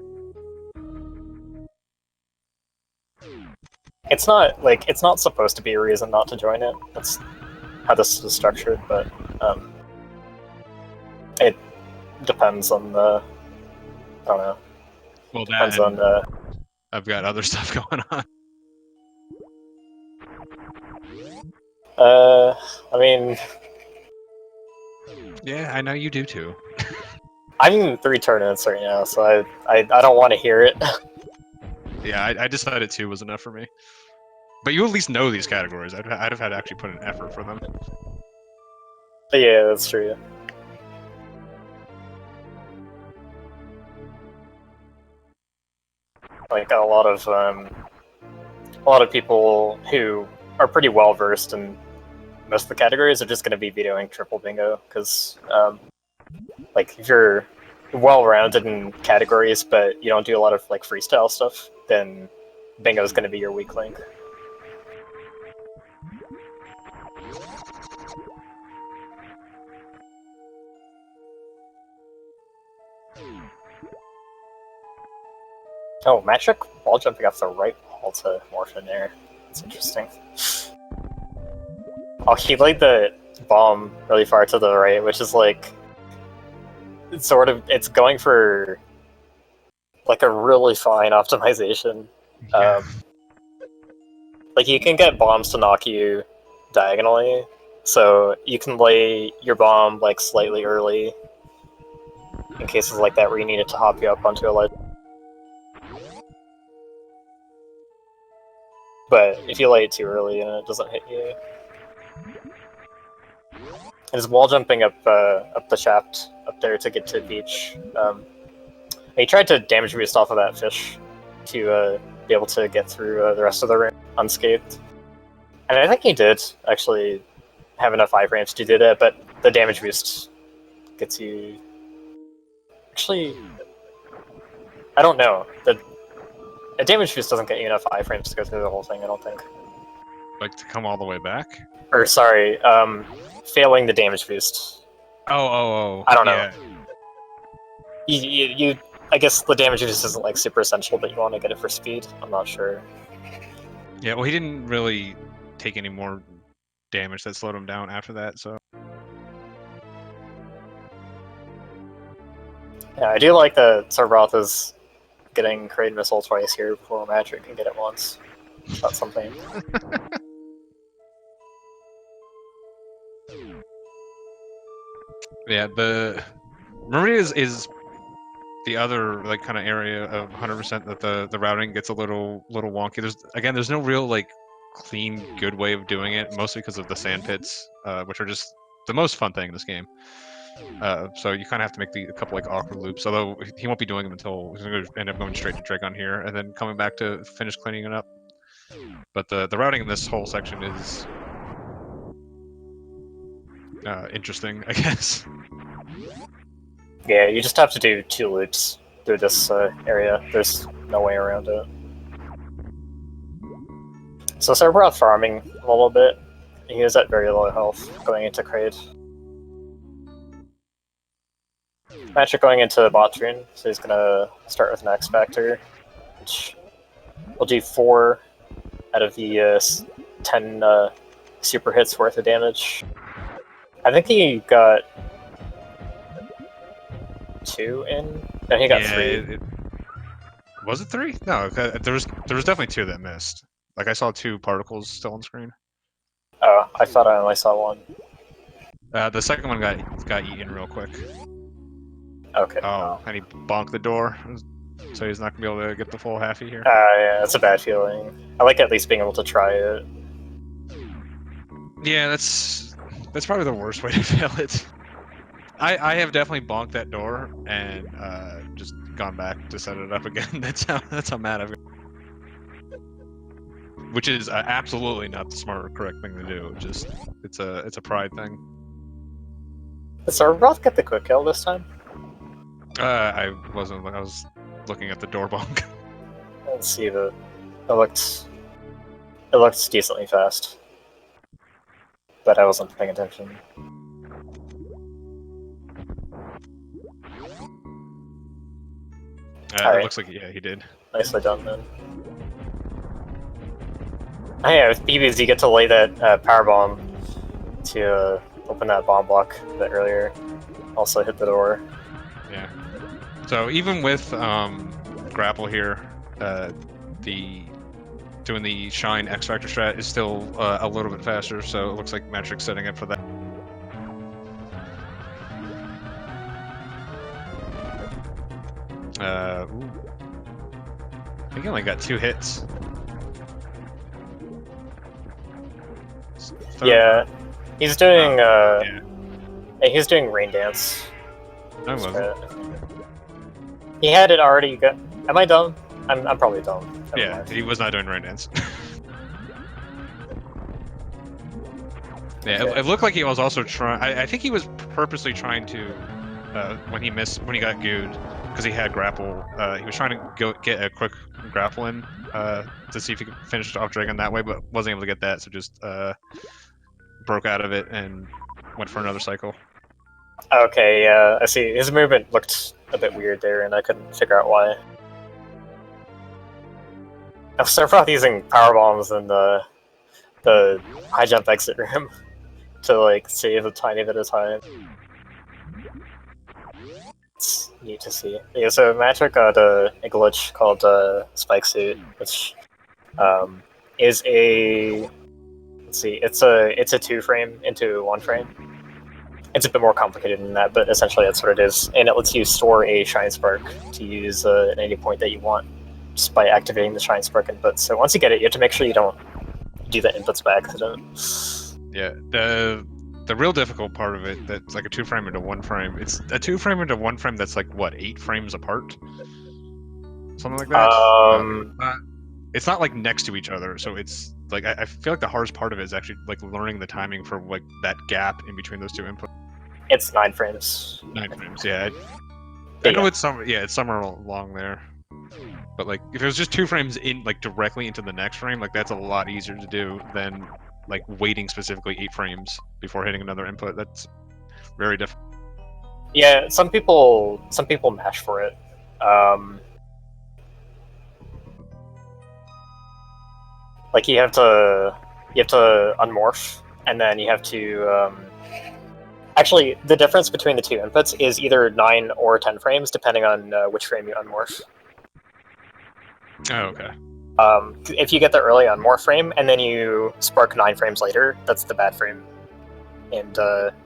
It's not supposed to be a reason not to join it. That's how this is structured, but it depends on I don't know. Well, Depends that and on. I've got other stuff going on. I mean, Yeah, I know you do too. I'm in 3 tournaments right now, so I don't want to hear it. Yeah, I decided 2 was enough for me. But you at least know these categories. I'd have had to actually put an effort for them. But yeah, that's true. Like a lot of people who are pretty well versed in most of the categories are just going to be videoing triple bingo because, like, if you're well rounded in categories but you don't do a lot of like freestyle stuff, then bingo is going to be your weak link. Oh, matrick wall jumping off the right wall to morph in there. That's interesting. Oh, he laid the bomb really far to the right, which is like it's going for like a really fine optimization. Yeah. Like you can get bombs to knock you diagonally, so you can lay your bomb like slightly early in cases like that where you need it to hop you up onto a ledge. But if you lay it too early and it doesn't hit you, there's wall jumping up the shaft up there to get to Peach. He tried to damage boost off of that fish to be able to get through the rest of the room unscathed. And I think he did actually have enough iframes to do that, but the damage boost gets you... Actually, I don't know. A damage boost doesn't get you enough iframes to go through the whole thing, I don't think. Like to come all the way back? Or, sorry, failing the damage boost. Oh. I don't know. Yeah. You I guess the damage boost isn't like super essential, but you want to get it for speed. I'm not sure. Yeah, well, he didn't really take any more damage that slowed him down after that, so... Yeah, I do like that serberoth is getting Crane Missile twice here before Matrick can get it once. That's something. Yeah, the Maria is the other like kind of area of 100% that the routing gets a little wonky. There's no real like clean good way of doing it, mostly because of the sand pits, which are just the most fun thing in this game. So you kind of have to make a couple like awkward loops. Although he won't be doing them until he's going to end up going straight to Dragon here and then coming back to finish cleaning it up. But the routing in this whole section is interesting, I guess. Yeah, you just have to do 2 loops through this area. There's no way around it. So serberoth farming a little bit. He is at very low health going into Kraid. Matrick going into bot turn, so he's gonna start with an X Factor, which will do 4 out of the 10 super hits worth of damage. I think he got 2 in? No, he got 3. Was it 3? No, there was definitely 2 that missed. Like I saw 2 particles still on screen. Oh, I thought I only saw 1. The second one got eaten real quick. Okay. Oh, and he bonked the door, so he's not gonna be able to get the full halfie here. Yeah, that's a bad feeling. I like at least being able to try it. Yeah, that's probably the worst way to fail it. I have definitely bonked that door and just gone back to set it up again. That's how mad I've got. Which is absolutely not the smart or correct thing to do. Just it's a pride thing. Did serberoth get the quick kill this time? I wasn't. I was looking at the door bonk. Let's see it looked decently fast, but I wasn't paying attention. It looks like he did. Nicely done then. Oh, yeah, with BBs you get to lay that power bomb to open that bomb block a bit earlier. Also hit the door. Yeah. So even with grapple here, doing the shine X Factor strat is still a little bit faster, so it looks like Matrix's setting up for that. Ooh. I think he only got 2 hits. So, yeah, he's doing yeah. he's doing Rain Dance. I wasn't. He had it already. Am I dumb? I'm probably dumb. Never Yeah, mind. he was not doing Rain Dance. Yeah, Okay. it looked like he was also trying. I think he was purposely trying to, when he got gooed, because he had grapple. He was trying to get a quick grapple in to see if he could finish off Dragon that way, but wasn't able to get that, so just broke out of it and went for another cycle. Okay, yeah, I see. His movement looked a bit weird there, and I couldn't figure out why. I've serberoth using power bombs in the high jump exit room to like save a tiny bit of time. It's neat to see. Yeah, so matrick got a glitch called Spike Suit, which is a it's a 2-frame into 1-frame. It's a bit more complicated than that, but essentially that's what it is. And it lets you store a Shine Spark to use at any point that you want, just by activating the Shine Spark input. So once you get it, you have to make sure you don't do the inputs by accident. Yeah, the real difficult part of it, that's like a 2-frame into 1-frame. It's a 2-frame into 1-frame that's like what, 8 frames apart, something like that. It's not like next to each other, so it's like I feel like the hardest part of it is actually like learning the timing for like that gap in between those two inputs. It's 9 frames. 9 frames, yeah. I know it's somewhere along there. But like if it was just 2 frames in like directly into the next frame, like that's a lot easier to do than like waiting specifically 8 frames before hitting another input. That's very difficult. Yeah, some people mash for it. Like you have to unmorph, and then you have to actually, the difference between the two inputs is either 9 or 10 frames, depending on which frame you unmorph. Oh, okay. If you get the early unmorph frame and then you spark 9 frames later, that's the bad frame, and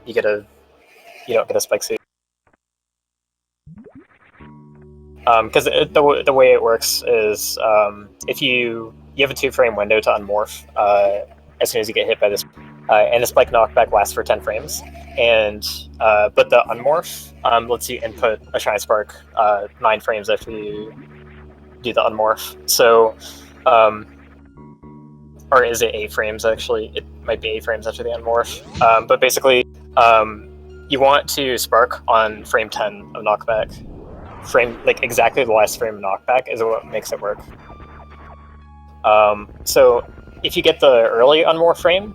you don't get a spike suit. Because the way it works is if you have a 2-frame window to unmorph as soon as you get hit by this, and the spike knockback lasts for 10 frames, and but the unmorph lets you input a Shine Spark 9 frames after you do the unmorph. So, or is it 8 frames actually? It might be 8 frames after the unmorph. But basically, you want to spark on frame 10 of knockback. Frame, like exactly the last frame of knockback is what makes it work. So if you get the early unmorph frame,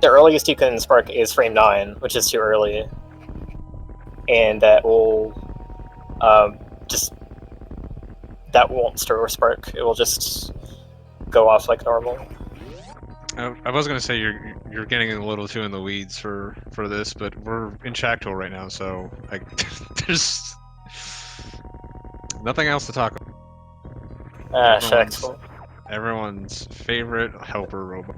the earliest you can spark is frame 9, which is too early, and that will that won't stir or spark. It will just go off like normal. I was gonna say you're getting a little too in the weeds for this, but we're in Shacktool right now, so there's nothing else to talk about. Shacktool. Everyone's favorite helper robot.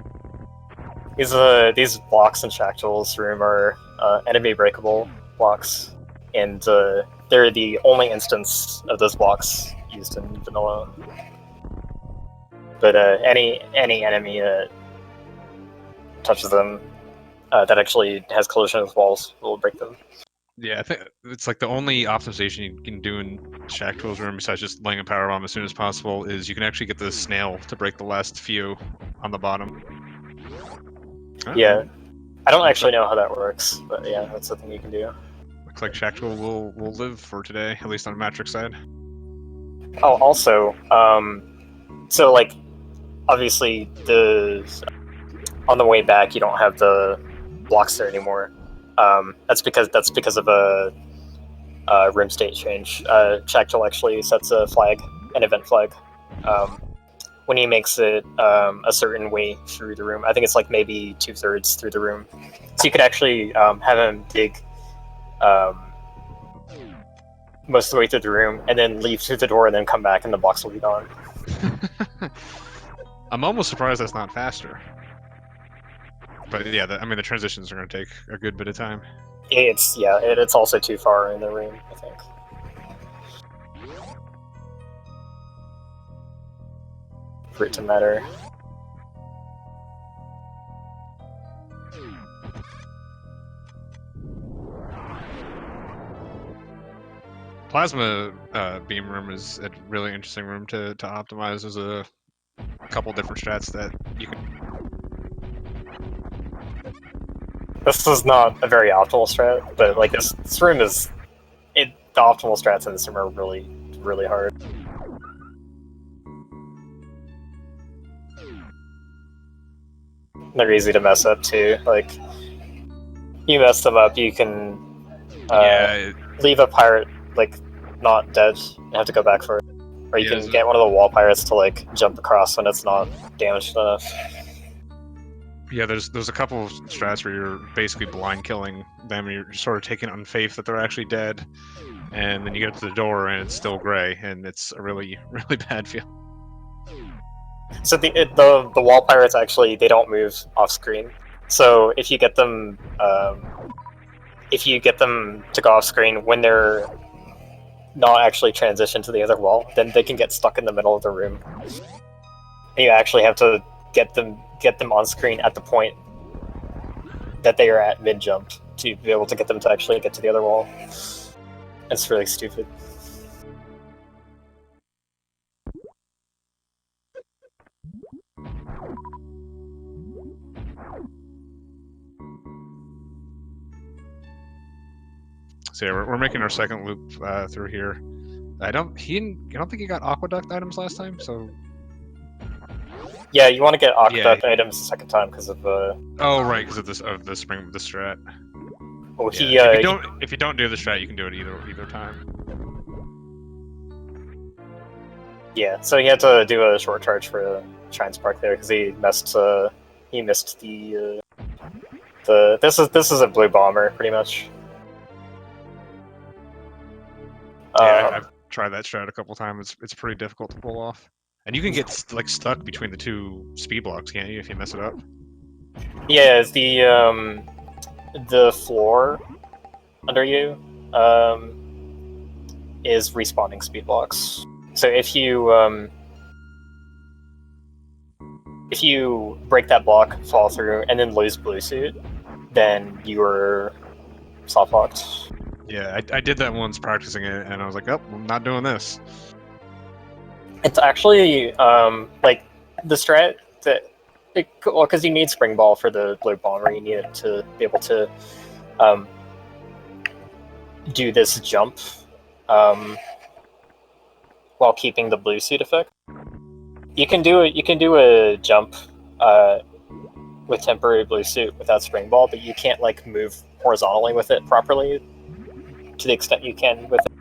These blocks in Shacktool's room are enemy breakable blocks, and they're the only instance of those blocks used in vanilla. But any enemy that touches them that actually has collision with walls will break them. Yeah, I think it's like the only optimization you can do in Shacktool's room, besides just laying a power bomb as soon as possible, is you can actually get the snail to break the last few on the bottom. Yeah, I don't actually know how that works, but yeah, that's something you can do. Looks like Shacktool will live for today, at least on the Matrix side. Oh, also, so like, obviously on the way back you don't have the blocks there anymore. That's because of a room state change. Shacktool actually sets a flag, an event flag, when he makes it a certain way through the room. I think it's like maybe 2/3 through the room. So you could actually have him dig most of the way through the room, and then leave through the door, and then come back, and the box will be gone. I'm almost surprised that's not faster. But yeah, I mean, the transitions are going to take a good bit of time. It's also too far in the room, I think. For it to matter. Plasma beam room is a really interesting room to optimize. There's a couple different strats that you can. This is not a very optimal strat, but like this room is. The optimal strats in this room are really, really hard. They're easy to mess up too. Like, you mess them up, you can leave a pirate like not dead and have to go back for it, or you can get one of the wall pirates to like jump across when it's not damaged enough. Yeah, there's a couple of strats where you're basically blind killing them, and you're sort of taking unfaith that they're actually dead, and then you get to the door and it's still gray, and it's a really, really bad feel. So the wall pirates actually, they don't move off screen. So if you get them to go off screen when they're not actually transitioned to the other wall, then they can get stuck in the middle of the room. And you actually have to get them on screen at the point that they are at mid jump to be able to get them to actually get to the other wall. It's really stupid. So yeah, we're making our second loop through here. I don't think he got aqueduct items last time, so. Yeah, you want to get aqueduct items the second time because of Oh right, because of this the strat. Well, if you don't do the strat, you can do it either time. Yeah, so he had to do a short charge for Shrine Spark there because he missed the this is a blue bomber pretty much. Yeah, I've tried that strat a couple times. It's pretty difficult to pull off, and you can get like stuck between the two speed blocks, can't you, if you mess it up? Yeah, it's the floor under you is respawning speed blocks. So if you break that block, fall through, and then lose blue suit, then you're soft locked. Yeah, I did that once practicing it, and I was like, oh, I'm not doing this. It's actually like the strat that because you need spring ball for the blue bomber, you need it to be able to do this jump while keeping the blue suit effect. You can do a jump with temporary blue suit without spring ball, but you can't like move horizontally with it properly to the extent you can with it.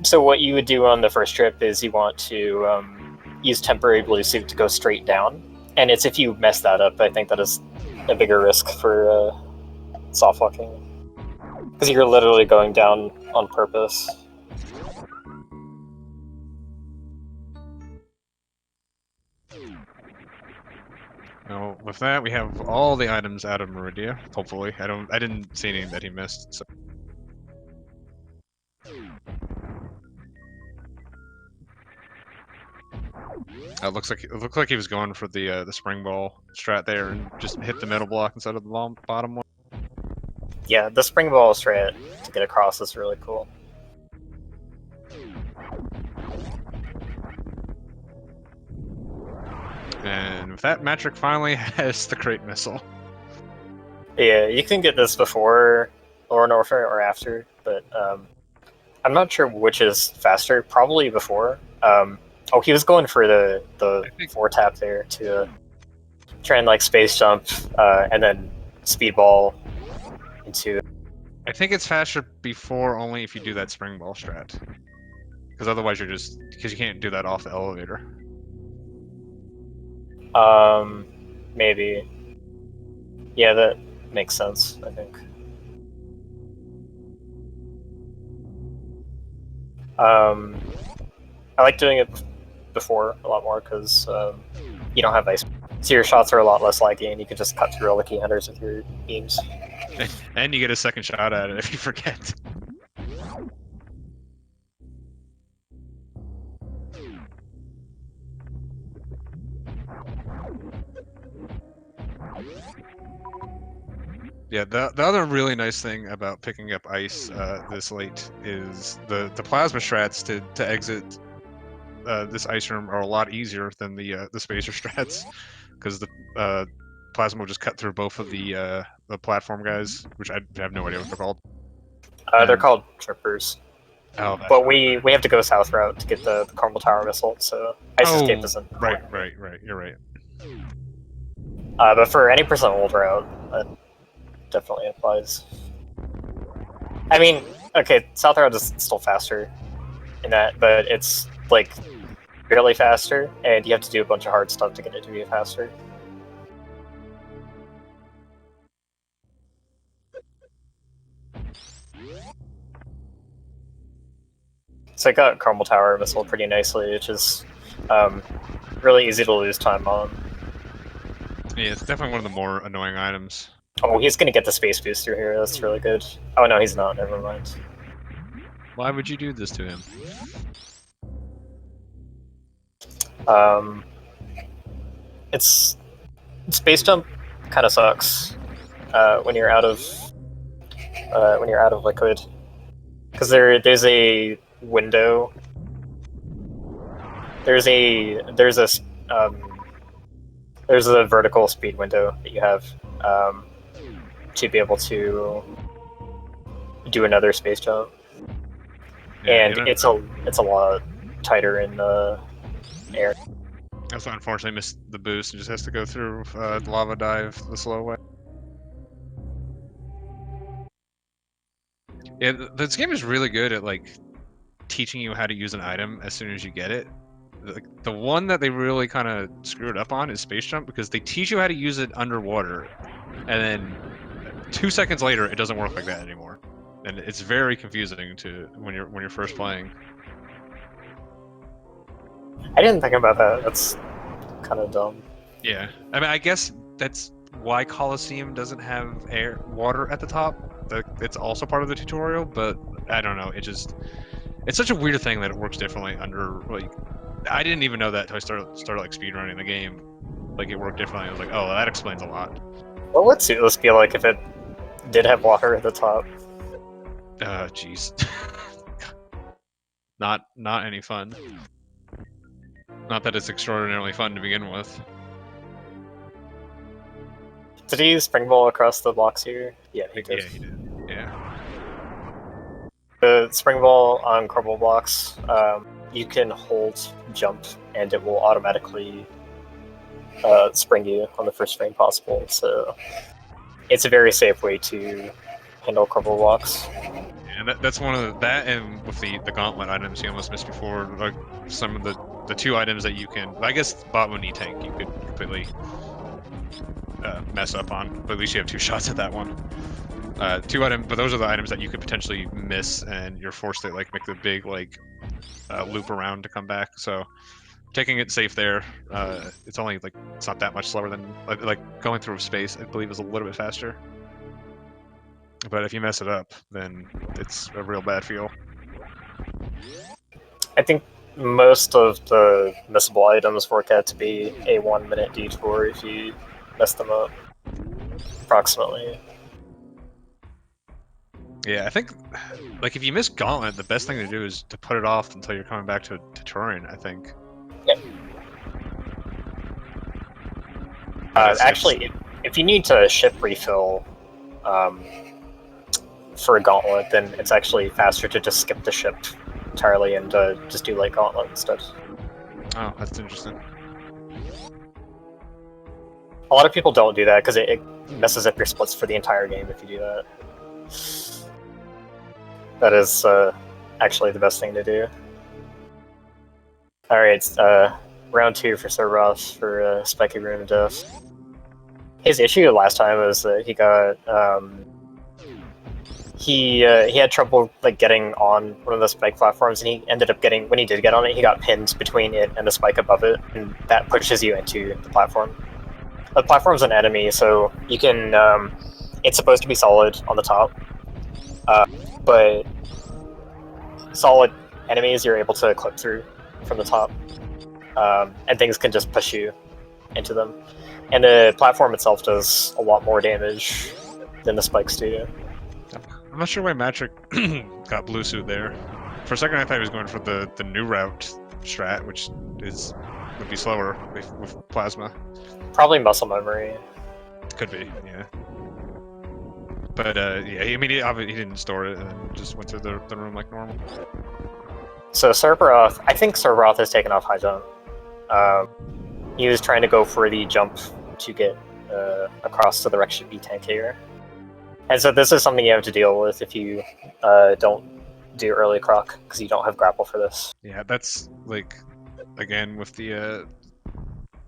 So what you would do on the first trip is you want to use temporary blue suit to go straight down, and it's if you mess that up, I think that is a bigger risk for soft locking, because you're literally going down on purpose. Now, with that, we have all the items out of Meridia. Hopefully, I didn't see any that he missed. So. It looks like he was going for the spring ball strat there and just hit the middle block instead of the bottom one. Yeah, the spring ball strat to get across is really cool. And with that, Matrick finally has the crate missile. Yeah, you can get this before Lore Warfare or after, but I'm not sure which is faster. Probably before. Oh, he was going for the 4-tap there to try and like space jump and then speedball into. I think it's faster before only if you do that spring ball strat, because otherwise because you can't do that off the elevator. Maybe. Yeah, that makes sense, I think. I like doing it before a lot more because you don't have ice, so your shots are a lot less laggy, and you can just cut through all the key hunters with your beams. And you get a second shot at it if you forget. Yeah, the other really nice thing about picking up ice this late is the plasma strats to exit this ice room are a lot easier than the spacer strats, because the plasma will just cut through both of the platform guys, which I have no idea what they're called. They're And- called trippers. Oh, that's But we have to go south route to get the Carmel Tower missile, so ice escape isn't. right. You're right. But for any percent old route, that definitely applies. I mean, okay, south route is still faster in that, but it's like barely faster, and you have to do a bunch of hard stuff to get it to be faster. So I got Carmel Tower missile pretty nicely, which is really easy to lose time on. Yeah, it's definitely one of the more annoying items. Oh, he's gonna get the space boost through here. That's really good. Oh no, he's not. Never mind. Why would you do this to him? It's space jump kind of sucks when you're out of liquid, because there's a window. There's a vertical speed window that you have to be able to do another space jump, Yeah, and it's a lot tighter in the air. Also, unfortunately, missed the boost and just has to go through the lava dive the slow way. Yeah, this game is really good at like teaching you how to use an item as soon as you get it. The one that they really kind of screwed up on is space jump, because they teach you how to use it underwater, and then 2 seconds later it doesn't work like that anymore, and it's very confusing to when you're first playing. I didn't think about that. That's kind of dumb. Yeah, I mean, I guess that's why Colosseum doesn't have water at the top. It's also part of the tutorial, but I don't know. It's such a weird thing that it works differently under, like, I didn't even know that until I started like speedrunning the game. Like, it worked differently. I was like, oh, that explains a lot. What would Suitless be like if it did have water at the top? Jeez. Not any fun. Not that it's extraordinarily fun to begin with. Did he use spring ball across the blocks here? Yeah, he did. Yeah, he did. Yeah. The spring ball on crumble blocks, you can hold jump and it will automatically spring you on the first frame possible. So it's a very safe way to handle crumble blocks. And that's one of that, and with the gauntlet items you almost missed before, like some of the two items that you can, I guess Botwini tank you could completely mess up on, but at least you have 2 shots at that one. 2 items, but those are the items that you could potentially miss, and you're forced to like make the big like loop around to come back. So taking it safe there, it's only like, it's not that much slower than like going through space. I believe is a little bit faster. But if you mess it up, then it's a real bad feel. I think most of the missable items work out to be a 1-minute detour if you mess them up, approximately. Yeah, I think, like, if you miss Gauntlet, the best thing to do is to put it off until you're coming back to Turin, I think. Yep. Actually, if you need to ship refill for a Gauntlet, then it's actually faster to just skip the ship entirely and just do like Gauntlet instead. Oh, that's interesting. A lot of people don't do that because it messes up your splits for the entire game if you do that. That is actually the best thing to do. Alright, round 2 for serberoth for Spiky Room Death. His issue last time was that he had trouble like getting on one of the spike platforms, and he ended up getting, when he did get on it, he got pinned between it and the spike above it, and that pushes you into the platform. The platform's an enemy, so you can. It's supposed to be solid on the top, but solid enemies you're able to clip through from the top, and things can just push you into them. And the platform itself does a lot more damage than the spikes do. I'm not sure why Matrick got blue suit there. For a second, I thought he was going for the new route strat, which would be slower with plasma. Probably muscle memory. Could be, yeah. But yeah, I mean, he didn't store it and just went through the room like normal. So serberoth, I think serberoth has taken off high jump. He was trying to go for the jump to get across to the wreck should be tank here. And so this is something you have to deal with if you don't do early croc, because you don't have grapple for this. Yeah, that's like, again, with the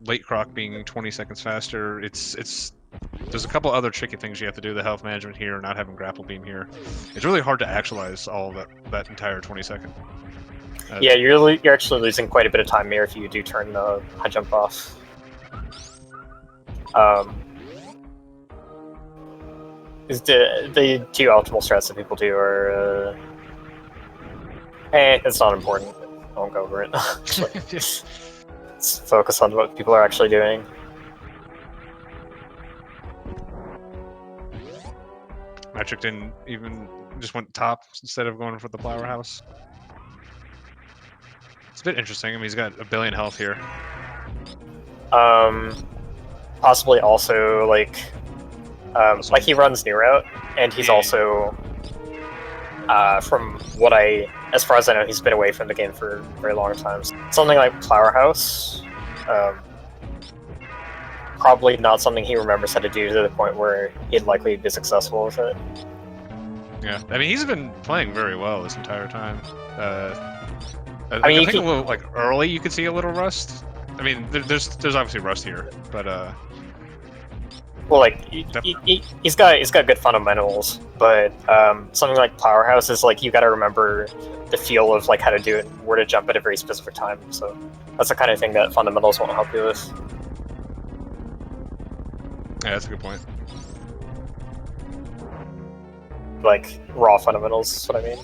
late croc being 20 seconds faster, there's a couple other tricky things you have to do, the health management here, not having grapple beam here. It's really hard to actualize all that entire 20 second. Yeah, you're actually losing quite a bit of time here if you do turn the high jump off. The two optimal strats that people do are... it's not important. I won't go over it. Let's focus on what people are actually doing. Matrick didn't even... just went top instead of going for the flower house. It's a bit interesting. I mean, he's got 1 billion health here. Possibly also, like he runs new route, and he's also, from what as far as I know, he's been away from the game for a very long time. Something like flower house, probably not something he remembers how to do to the point where he'd likely be successful with it. Yeah, I mean, he's been playing very well this entire time. I mean, I think a little, like, early you could see a little rust. I mean, there's obviously rust here, but well, like he's got good fundamentals, but something like Powerhouse is like you got to remember the feel of like how to do it, where to jump at a very specific time. So that's the kind of thing that fundamentals won't help you with. Yeah, that's a good point. Like raw fundamentals is what I mean.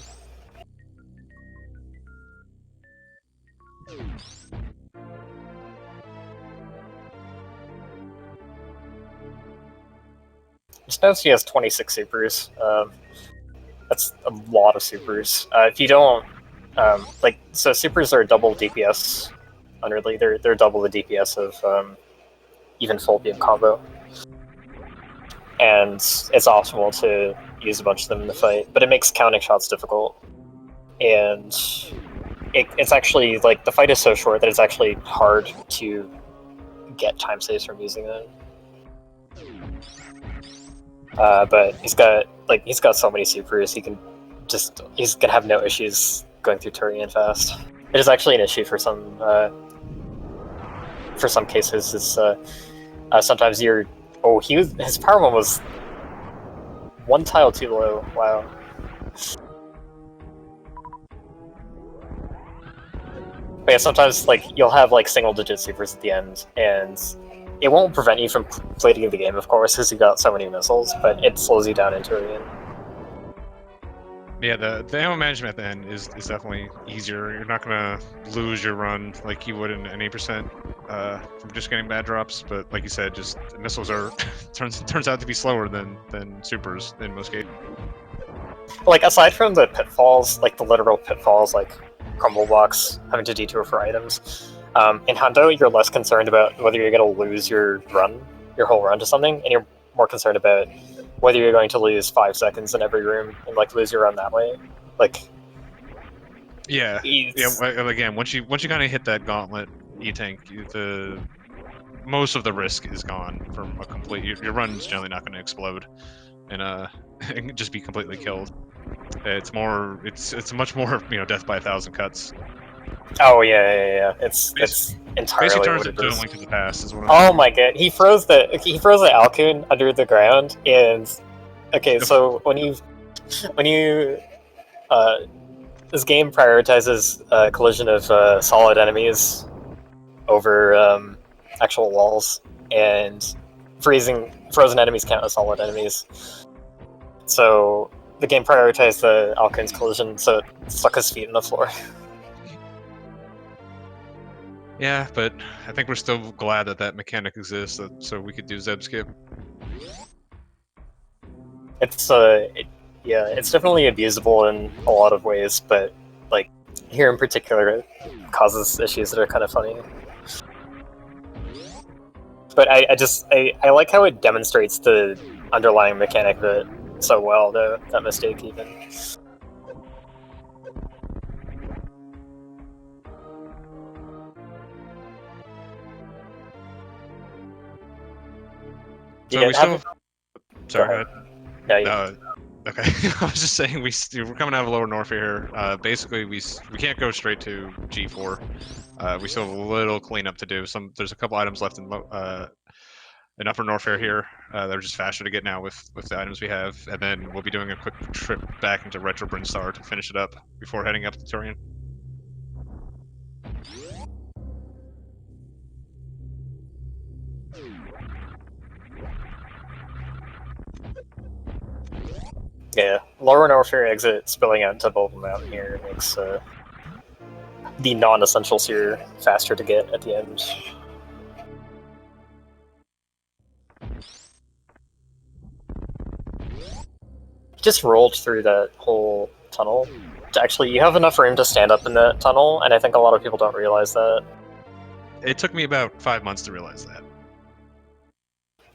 Just notice he has 26 supers. That's a lot of supers. If you don't, so supers are double DPS. Underly, they're double the DPS of even full beam combo, and it's optimal to use a bunch of them in the fight. But it makes counting shots difficult, and it's actually like the fight is so short that it's actually hard to get time saves from using it. But he's got so many supers, he's gonna have no issues going through Turian fast. It is actually an issue for some cases. Is sometimes his power one was one tile too low. Wow. But yeah, sometimes like you'll have like single digit supers at the end, and it won't prevent you from completing the game, of course, because you've got so many missiles, but it slows you down into it. Yeah, the ammo management at the end is definitely easier. You're not gonna lose your run like you would in an 8% from just getting bad drops, but like you said, just missiles are turns out to be slower than supers in most cases. Like aside from the pitfalls, like the literal pitfalls, like crumble blocks, having to detour for items. In Hundo, you're less concerned about whether you're going to lose your whole run to something, and you're more concerned about whether you're going to lose 5 seconds in every room and like lose your run that way. Like, yeah. Again, once you kind of hit that gauntlet, E-tank, most of the risk is gone from a complete. Your run's generally not going to explode, and just be completely killed. It's much more death by 1,000 cuts. Oh yeah. It's entirely basically turns what it it to is. a Link to the Past is what Oh my god, he froze the Alcoon under the ground, and okay, so when you when you this game prioritizes collision of solid enemies over actual walls, and frozen enemies count as solid enemies. So the game prioritized the Alcuin's collision, so it stuck his feet in the floor. Yeah, but I think we're still glad that that mechanic exists, so we could do Zeb skip. It's yeah, it's definitely abusable in a lot of ways, but like here in particular, it causes issues that are kind of funny. But I like how it demonstrates the underlying mechanic of it so well, though, that mistake even. So we still. Sorry, go ahead. No, okay. I was just saying we're coming out of Lower North here. Basically, we can't go straight to G4. We still have a little cleanup to do. There's a couple items left in Upper Norfair here. They're just faster to get now with the items we have, and then we'll be doing a quick trip back into Retro Brinstar to finish it up before heading up to Turian. Yeah, Lower Norfair exit spilling out into Bulba Mountain here makes the non-essentials here faster to get at the end. Just rolled through that whole tunnel. Actually, you have enough room to stand up in that tunnel, and I think a lot of people don't realize that. It took me about 5 months to realize that.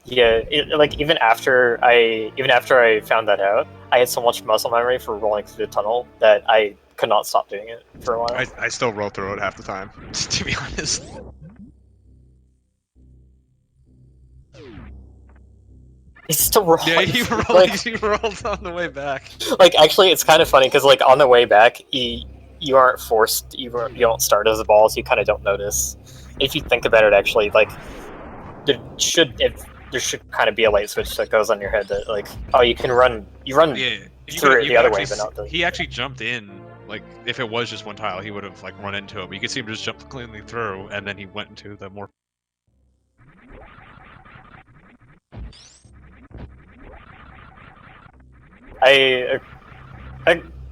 Yeah, like even after I found that out, I had so much muscle memory for rolling through the tunnel that I could not stop doing it for a while. I still roll through it half the time, to be honest. He still rolled. Yeah, he rolled on the way back. Like, actually, it's kind of funny because, like, on the way back, you aren't forced. You don't start as a ball, so you kind of don't notice. If you think about it, actually, like, there should kind of be a light switch that goes on your head that, like, oh, you run through it the other way, but not the. He actually jumped in. Like, if it was just one tile, he would have like run into it. But you could see him just jump cleanly through, and then he went into the more. It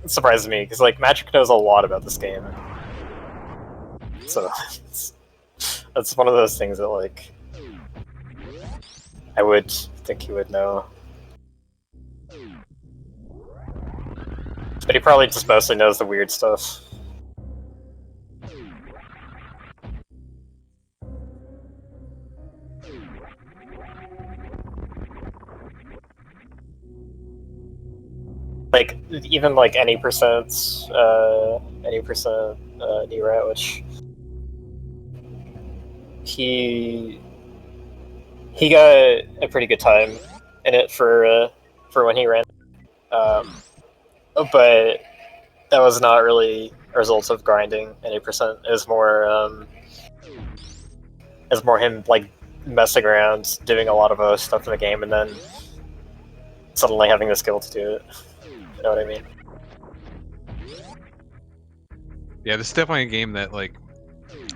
surprises me because like Matrick knows a lot about this game, so that's one of those things that like I would think he would know, but he probably just mostly knows the weird stuff. Like even like any percent NERAT, which he got a pretty good time in it for when he ran, but that was not really a result of grinding any percent. It was more him like messing around, doing a lot of other stuff in the game, and then suddenly having the skill to do it. You know what I mean? Yeah, this is definitely a game that like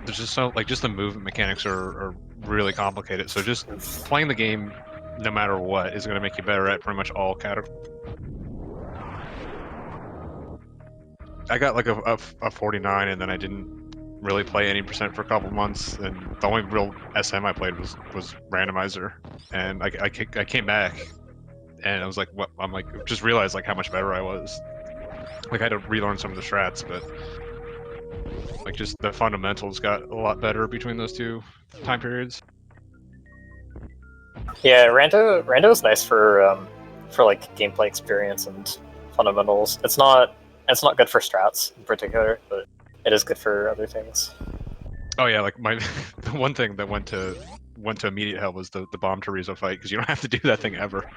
there's just so like just the movement mechanics are really complicated. So just playing the game, no matter what, is going to make you better at pretty much all categories. I got like a 49, and then I didn't really play any percent for a couple months. And the only real SM I played was randomizer, and I came back. And I was like, what? I'm like, just realized like how much better I was. Like I had to relearn some of the strats, but like just the fundamentals got a lot better between those two time periods. Yeah, Rando is nice for like gameplay experience and fundamentals. It's not good for strats in particular, but it is good for other things. Oh yeah, like the one thing that went to immediate hell was the bomb Teresa fight, because you don't have to do that thing ever.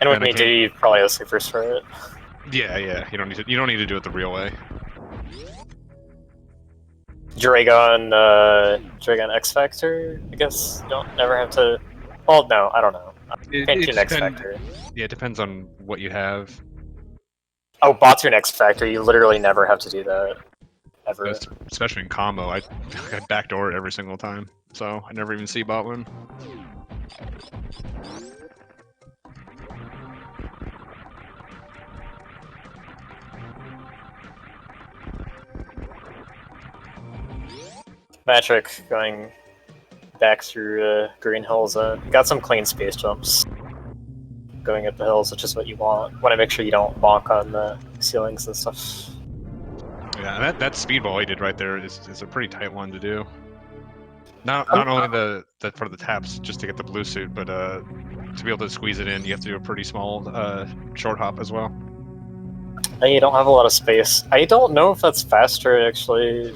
And when you do, you probably have super for it. Yeah, you don't need to do it the real way. Dragon X Factor, I guess you don't never have to. Well, no, I don't know. Can't do next depends. factor. Yeah, it depends on what you have. Oh, bot to next factor, you literally never have to do that. Ever. Especially in combo, I backdoor it every single time, so I never even see bot win. Matrick going back through Green Hills. Got some clean space jumps going up the hills, which is what you want. Want to make sure you don't bonk on the ceilings and stuff. Yeah, that speedball he did right there is a pretty tight one to do. Not only the for the taps just to get the blue suit, but to be able to squeeze it in, you have to do a pretty small short hop as well. And you don't have a lot of space. I don't know if that's faster actually.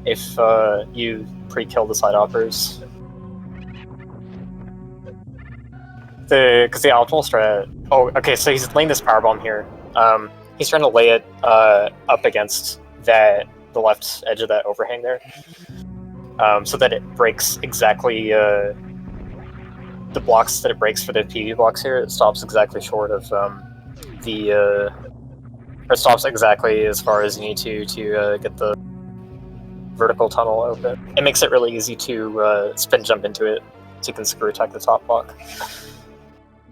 If you pre-kill the side hoppers. Because the optimal strat. Oh, okay. So he's laying this power bomb here. He's trying to lay it up against the left edge of that overhang there, so that it breaks exactly the blocks that it breaks for the PV blocks here. It stops exactly short of or stops exactly as far as you need to get the vertical tunnel open. It makes it really easy to spin jump into it, so you can screw attack the top block.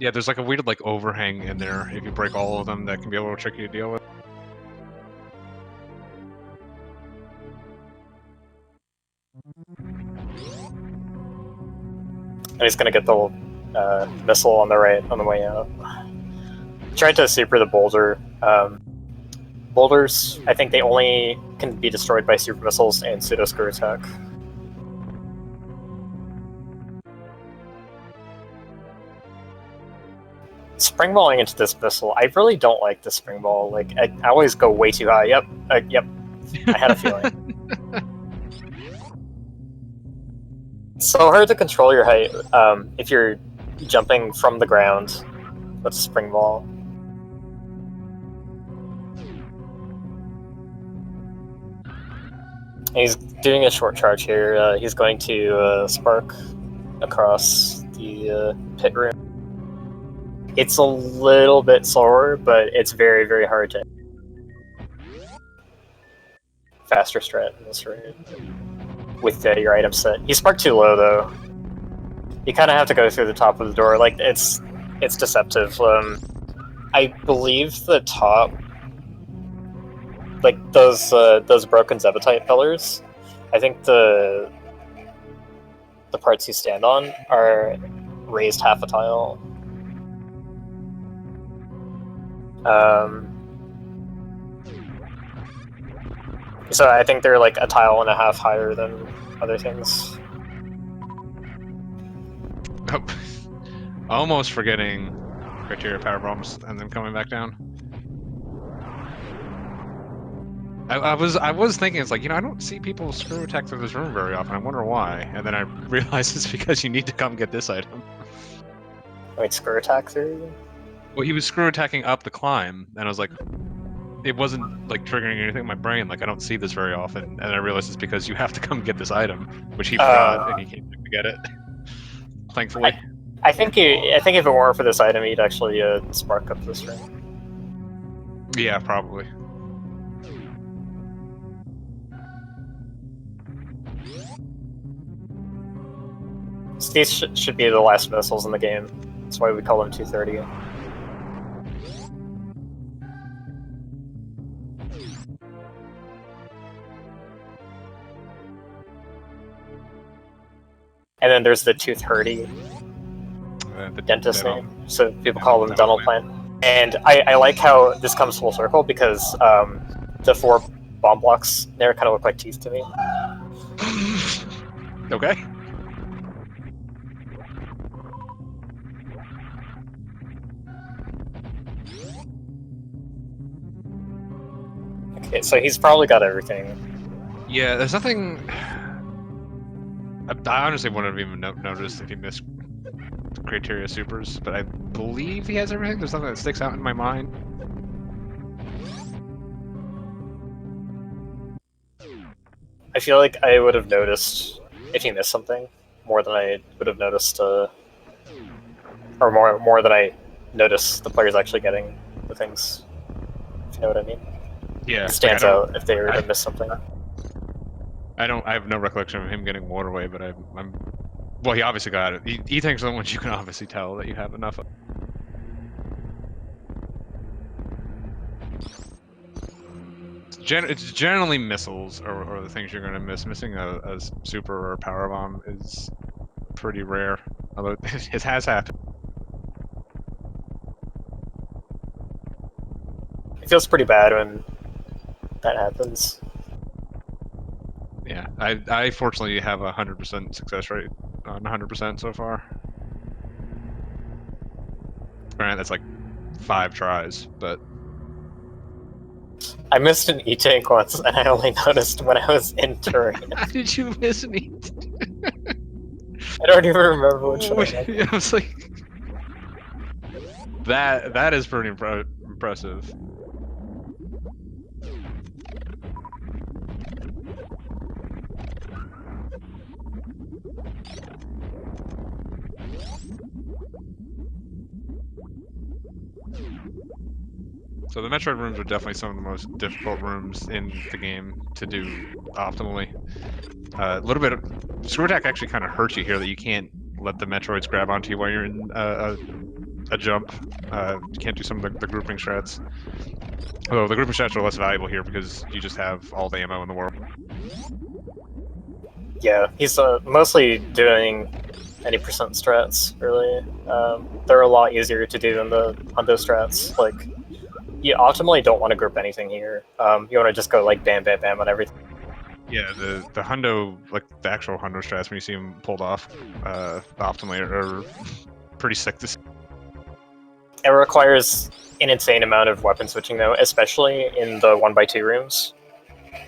Yeah, there's like a weird like overhang in there. If you break all of them, that can be a little tricky to deal with. And he's gonna get the missile on the right on the way out. Tried to super the boulder. Boulders, I think they only can be destroyed by super missiles and pseudo screw attack. Springballing into this missile, I really don't like the springball. Like, I always go way too high. Yep, yep. I had a feeling. It's so hard to control your height if you're jumping from the ground with a springball. He's doing a short charge here. He's going to spark across the pit room. It's a little bit slower, but it's very, very hard to. Faster strat in this raid with your item set. He sparked too low though. You kind of have to go through the top of the door. Like it's deceptive. I believe the top, like those broken Zebetite pillars. I think the parts you stand on are raised half a tile. So I think they're like a tile and a half higher than other things. Oh, almost forgetting criteria power bombs and then coming back down. I was thinking, it's like, you know, I don't see people screw attack through this room very often. I wonder why. And then I realized it's because you need to come get this item. Wait, screw attack through? Well, he was screw attacking up the climb, and I was like, it wasn't like triggering anything in my brain. Like, I don't see this very often, and I realized it's because you have to come get this item, which he forgot, and he came to get it. Thankfully. I think if it weren't for this item, he'd actually spark up this room. Yeah, probably. These should be the last missiles in the game. That's why we call them 230. And then there's the 230, the dentist name. So people call them dental plant. And I like how this comes full circle because the 4 bomb blocks there kind of look like teeth to me. Okay. Okay, so he's probably got everything. Yeah, there's nothing. I honestly wouldn't have even noticed if he missed criteria supers, but I believe he has everything. There's nothing that sticks out in my mind. I feel like I would have noticed if he missed something. more than I would have noticed, or more than I noticed the players actually getting the things. If you know what I mean? Yeah, It stands out if they were to miss something. I have no recollection of him getting waterway, but I'm well, he obviously got it. He thinks so much you can obviously tell that you have enough of. It's generally missiles or the things you're going to miss. Missing a super or a power bomb is pretty rare, although it has happened. It feels pretty bad when that happens. Yeah, I fortunately have a 100% success rate on 100% so far. Granted, that's like 5 tries, but I missed an E-tank once, and I only noticed when I was in terrain. how did you miss an E? I don't even remember which one. I was like, that is pretty impressive. So the Metroid rooms are definitely some of the most difficult rooms in the game to do optimally. A little bit of screw attack actually kind of hurts you here that you can't let the Metroids grab onto you while you're in a jump. You can't do some of the grouping strats. Although the grouping strats are less valuable here because you just have all the ammo in the world. Yeah, he's mostly doing any percent strats, really. They're a lot easier to do than the hundo strats. Like, you optimally don't want to group anything here. You want to just go like bam, bam, bam on everything. Yeah, the hundo, like the actual hundo strats, when you see them pulled off optimally, are pretty sick to see. It requires an insane amount of weapon switching, though, especially in the 1x2 rooms.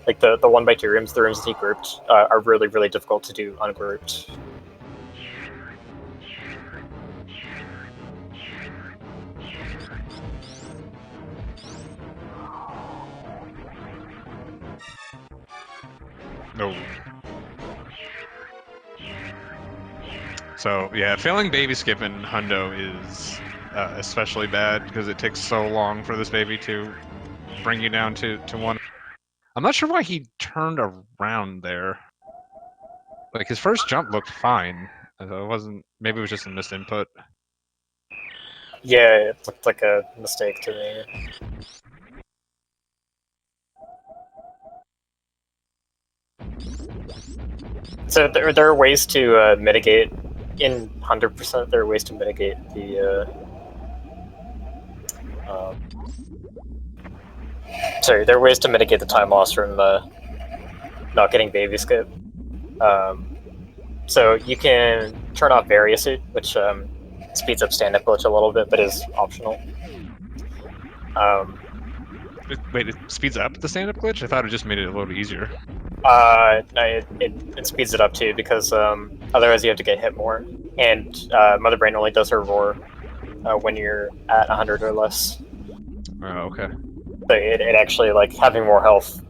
Like, the 1x2 rooms, the rooms that he grouped, are really, really difficult to do ungrouped. No. So yeah, failing baby skip in hundo is especially bad because it takes so long for this baby to bring you down to 1. I'm not sure why he turned around there. Like his first jump looked fine. So it wasn't. Maybe it was just a missed input. Yeah, it looked like a mistake to me. So there are ways to mitigate, in 100%, there are ways to mitigate the, sorry, there are ways to mitigate the time loss from not getting baby skip. So you can turn off Variasuit, which speeds up stand-up glitch a little bit, but is optional. Wait, it speeds up the stand-up glitch? I thought it just made it a little easier. No, it speeds it up too, because otherwise you have to get hit more. And Mother Brain only does her roar when you're at 100 or less. Oh, okay. So it actually, like, having more health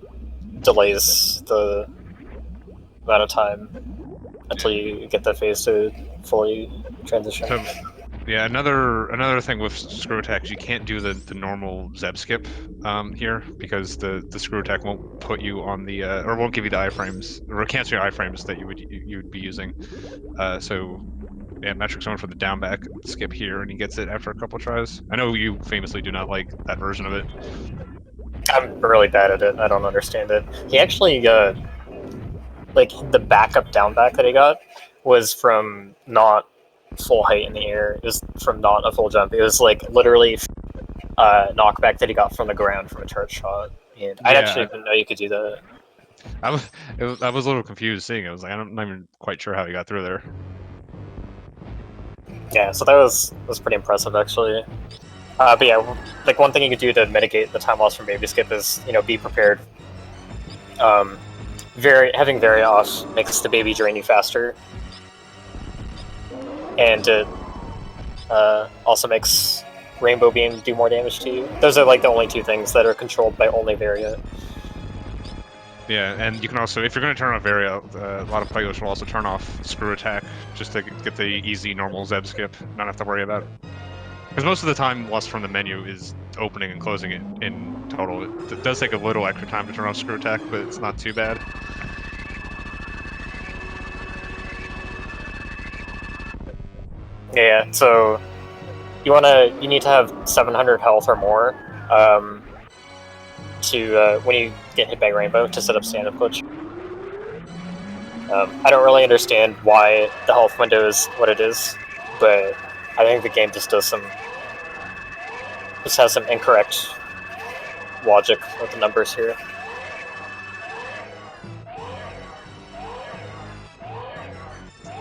delays the amount of time until you get that phase to fully transition. So, yeah, another thing with screw attacks, you can't do the normal Zeb skip here because the screw attack won't put you on the or won't give you the iframes or cancel your iframes that you would be using. So yeah, Metric's going for the down back skip here, and he gets it after a couple tries. I know you famously do not like that version of it. I'm really bad at it. I don't understand it. He actually like the backup down back that he got was from not full height in the air. It was from not a full jump. It was like literally knockback that he got from the ground from a charge shot. And I actually didn't know you could do that. I was a little confused seeing it. I was like, I'm not even quite sure how he got through there. Yeah, so that was pretty impressive actually. But yeah, like one thing you could do to mitigate the time loss from baby skip is, you know, be prepared. Having very off makes the baby drain you faster, and it also makes Rainbow Beam do more damage to you. Those are like the only two things that are controlled by only Variant. Yeah, and you can also, if you're going to turn off area, a lot of players will also turn off screw attack just to get the easy normal Zeb skip, not have to worry about it. Because most of the time lost from the menu is opening and closing it in total. It does take a little extra time to turn off screw attack, but it's not too bad. Yeah, so you need to have 700 health or more to when you get hit by Rainbow to set up stand-up glitch. I don't really understand why the health window is what it is, but I think the game just has some incorrect logic with the numbers here.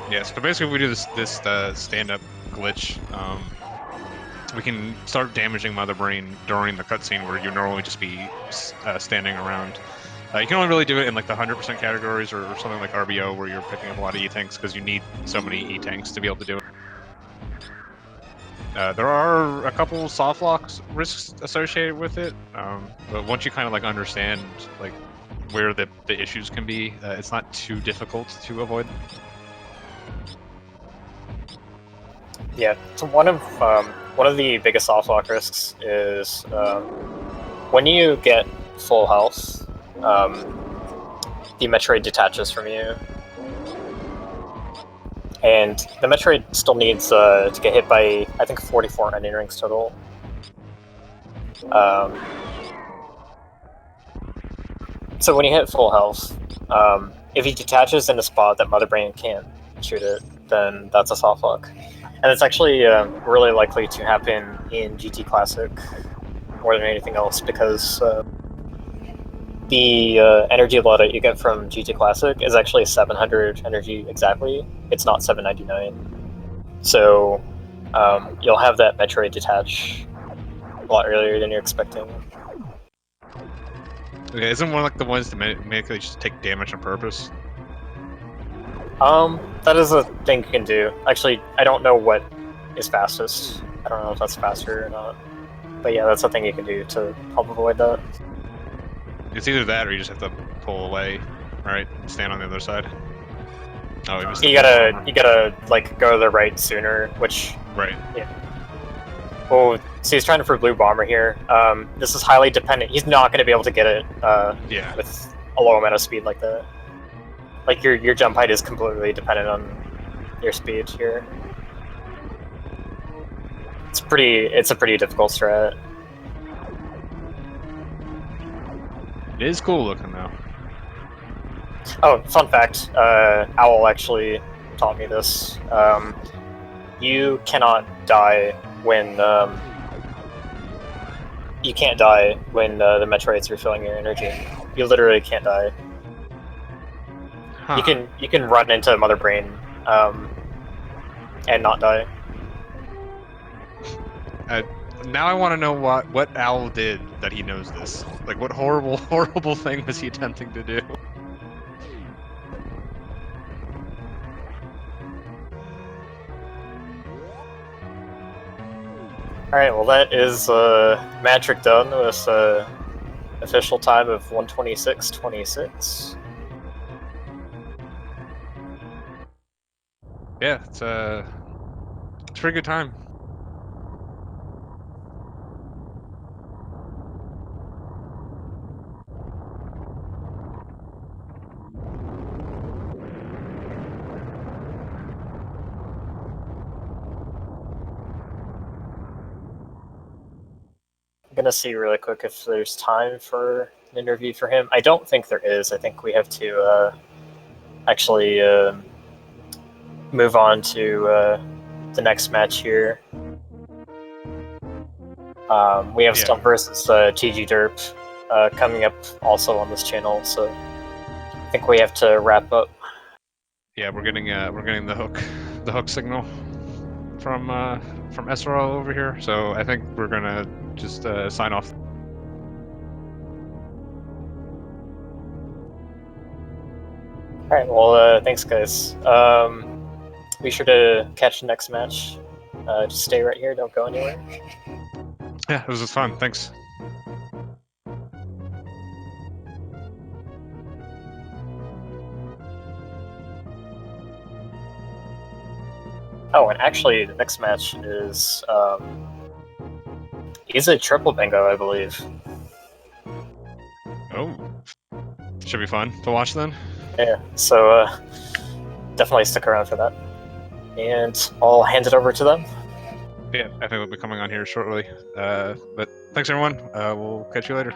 Yeah, so basically we do this stand-up glitch. We can start damaging Mother Brain during the cutscene where you normally just be standing around. You can only really do it in like the 100% categories or something like RBO where you're picking up a lot of E-tanks because you need so many E-tanks to be able to do it. There are a couple soft locks risks associated with it, but once you kind of like understand like where the issues can be, it's not too difficult to avoid. Yeah, so one of the biggest soft lock risks is when you get full health, the Metroid detaches from you, and the Metroid still needs to get hit by, I think, 44 onion rings total. So when you hit full health, if he detaches in a spot that Mother Brain can't shoot it, then that's a soft lock. And it's actually really likely to happen in GT Classic more than anything else, because the energy load that you get from GT Classic is actually 700 energy exactly. It's not 799. So you'll have that Metroid detach a lot earlier than you're expecting. Okay, isn't one like the ones to make it just take damage on purpose? That is a thing you can do. Actually, I don't know what is fastest. I don't know if that's faster or not. But yeah, that's a thing you can do to help avoid that. It's either that or you just have to pull away, right? And stand on the other side. Oh, we missed You gotta like go to the right sooner, which right. Yeah. Oh, so he's trying for blue bomber here. This is highly dependent. He's not going to be able to get it Yeah. with a low amount of speed like that. Like your jump height is completely dependent on your speed here. It's a pretty difficult strat. It is cool looking though. Oh, fun fact, Owl actually taught me this. You cannot die when you can't die when the Metroid's refilling your energy. You literally can't die. Huh. You can run into Mother Brain and not die. Now I want to know what Owl did that he knows this. Like, what horrible thing was he attempting to do? Alright, well that is matrick done with official time of 1:26:26. Yeah, it's a pretty good time. I'm gonna see really quick if there's time for an interview for him. I don't think there is. I think we have to actually move on to the next match here. We have Stump versus TG Derp coming up also on this channel, so I think we have to wrap up. Yeah, we're getting the hook signal from SRL over here, so I think we're gonna just sign off. Alright, well, thanks guys. Be sure to catch the next match. Just stay right here, don't go anywhere. Yeah, this was fun. Thanks. Oh, and actually, the next match is he's a triple bingo, I believe. Oh, should be fun to watch then. Yeah, so definitely stick around for that. And I'll hand it over to them. Yeah, I think we'll be coming on here shortly. But thanks everyone. We'll catch you later.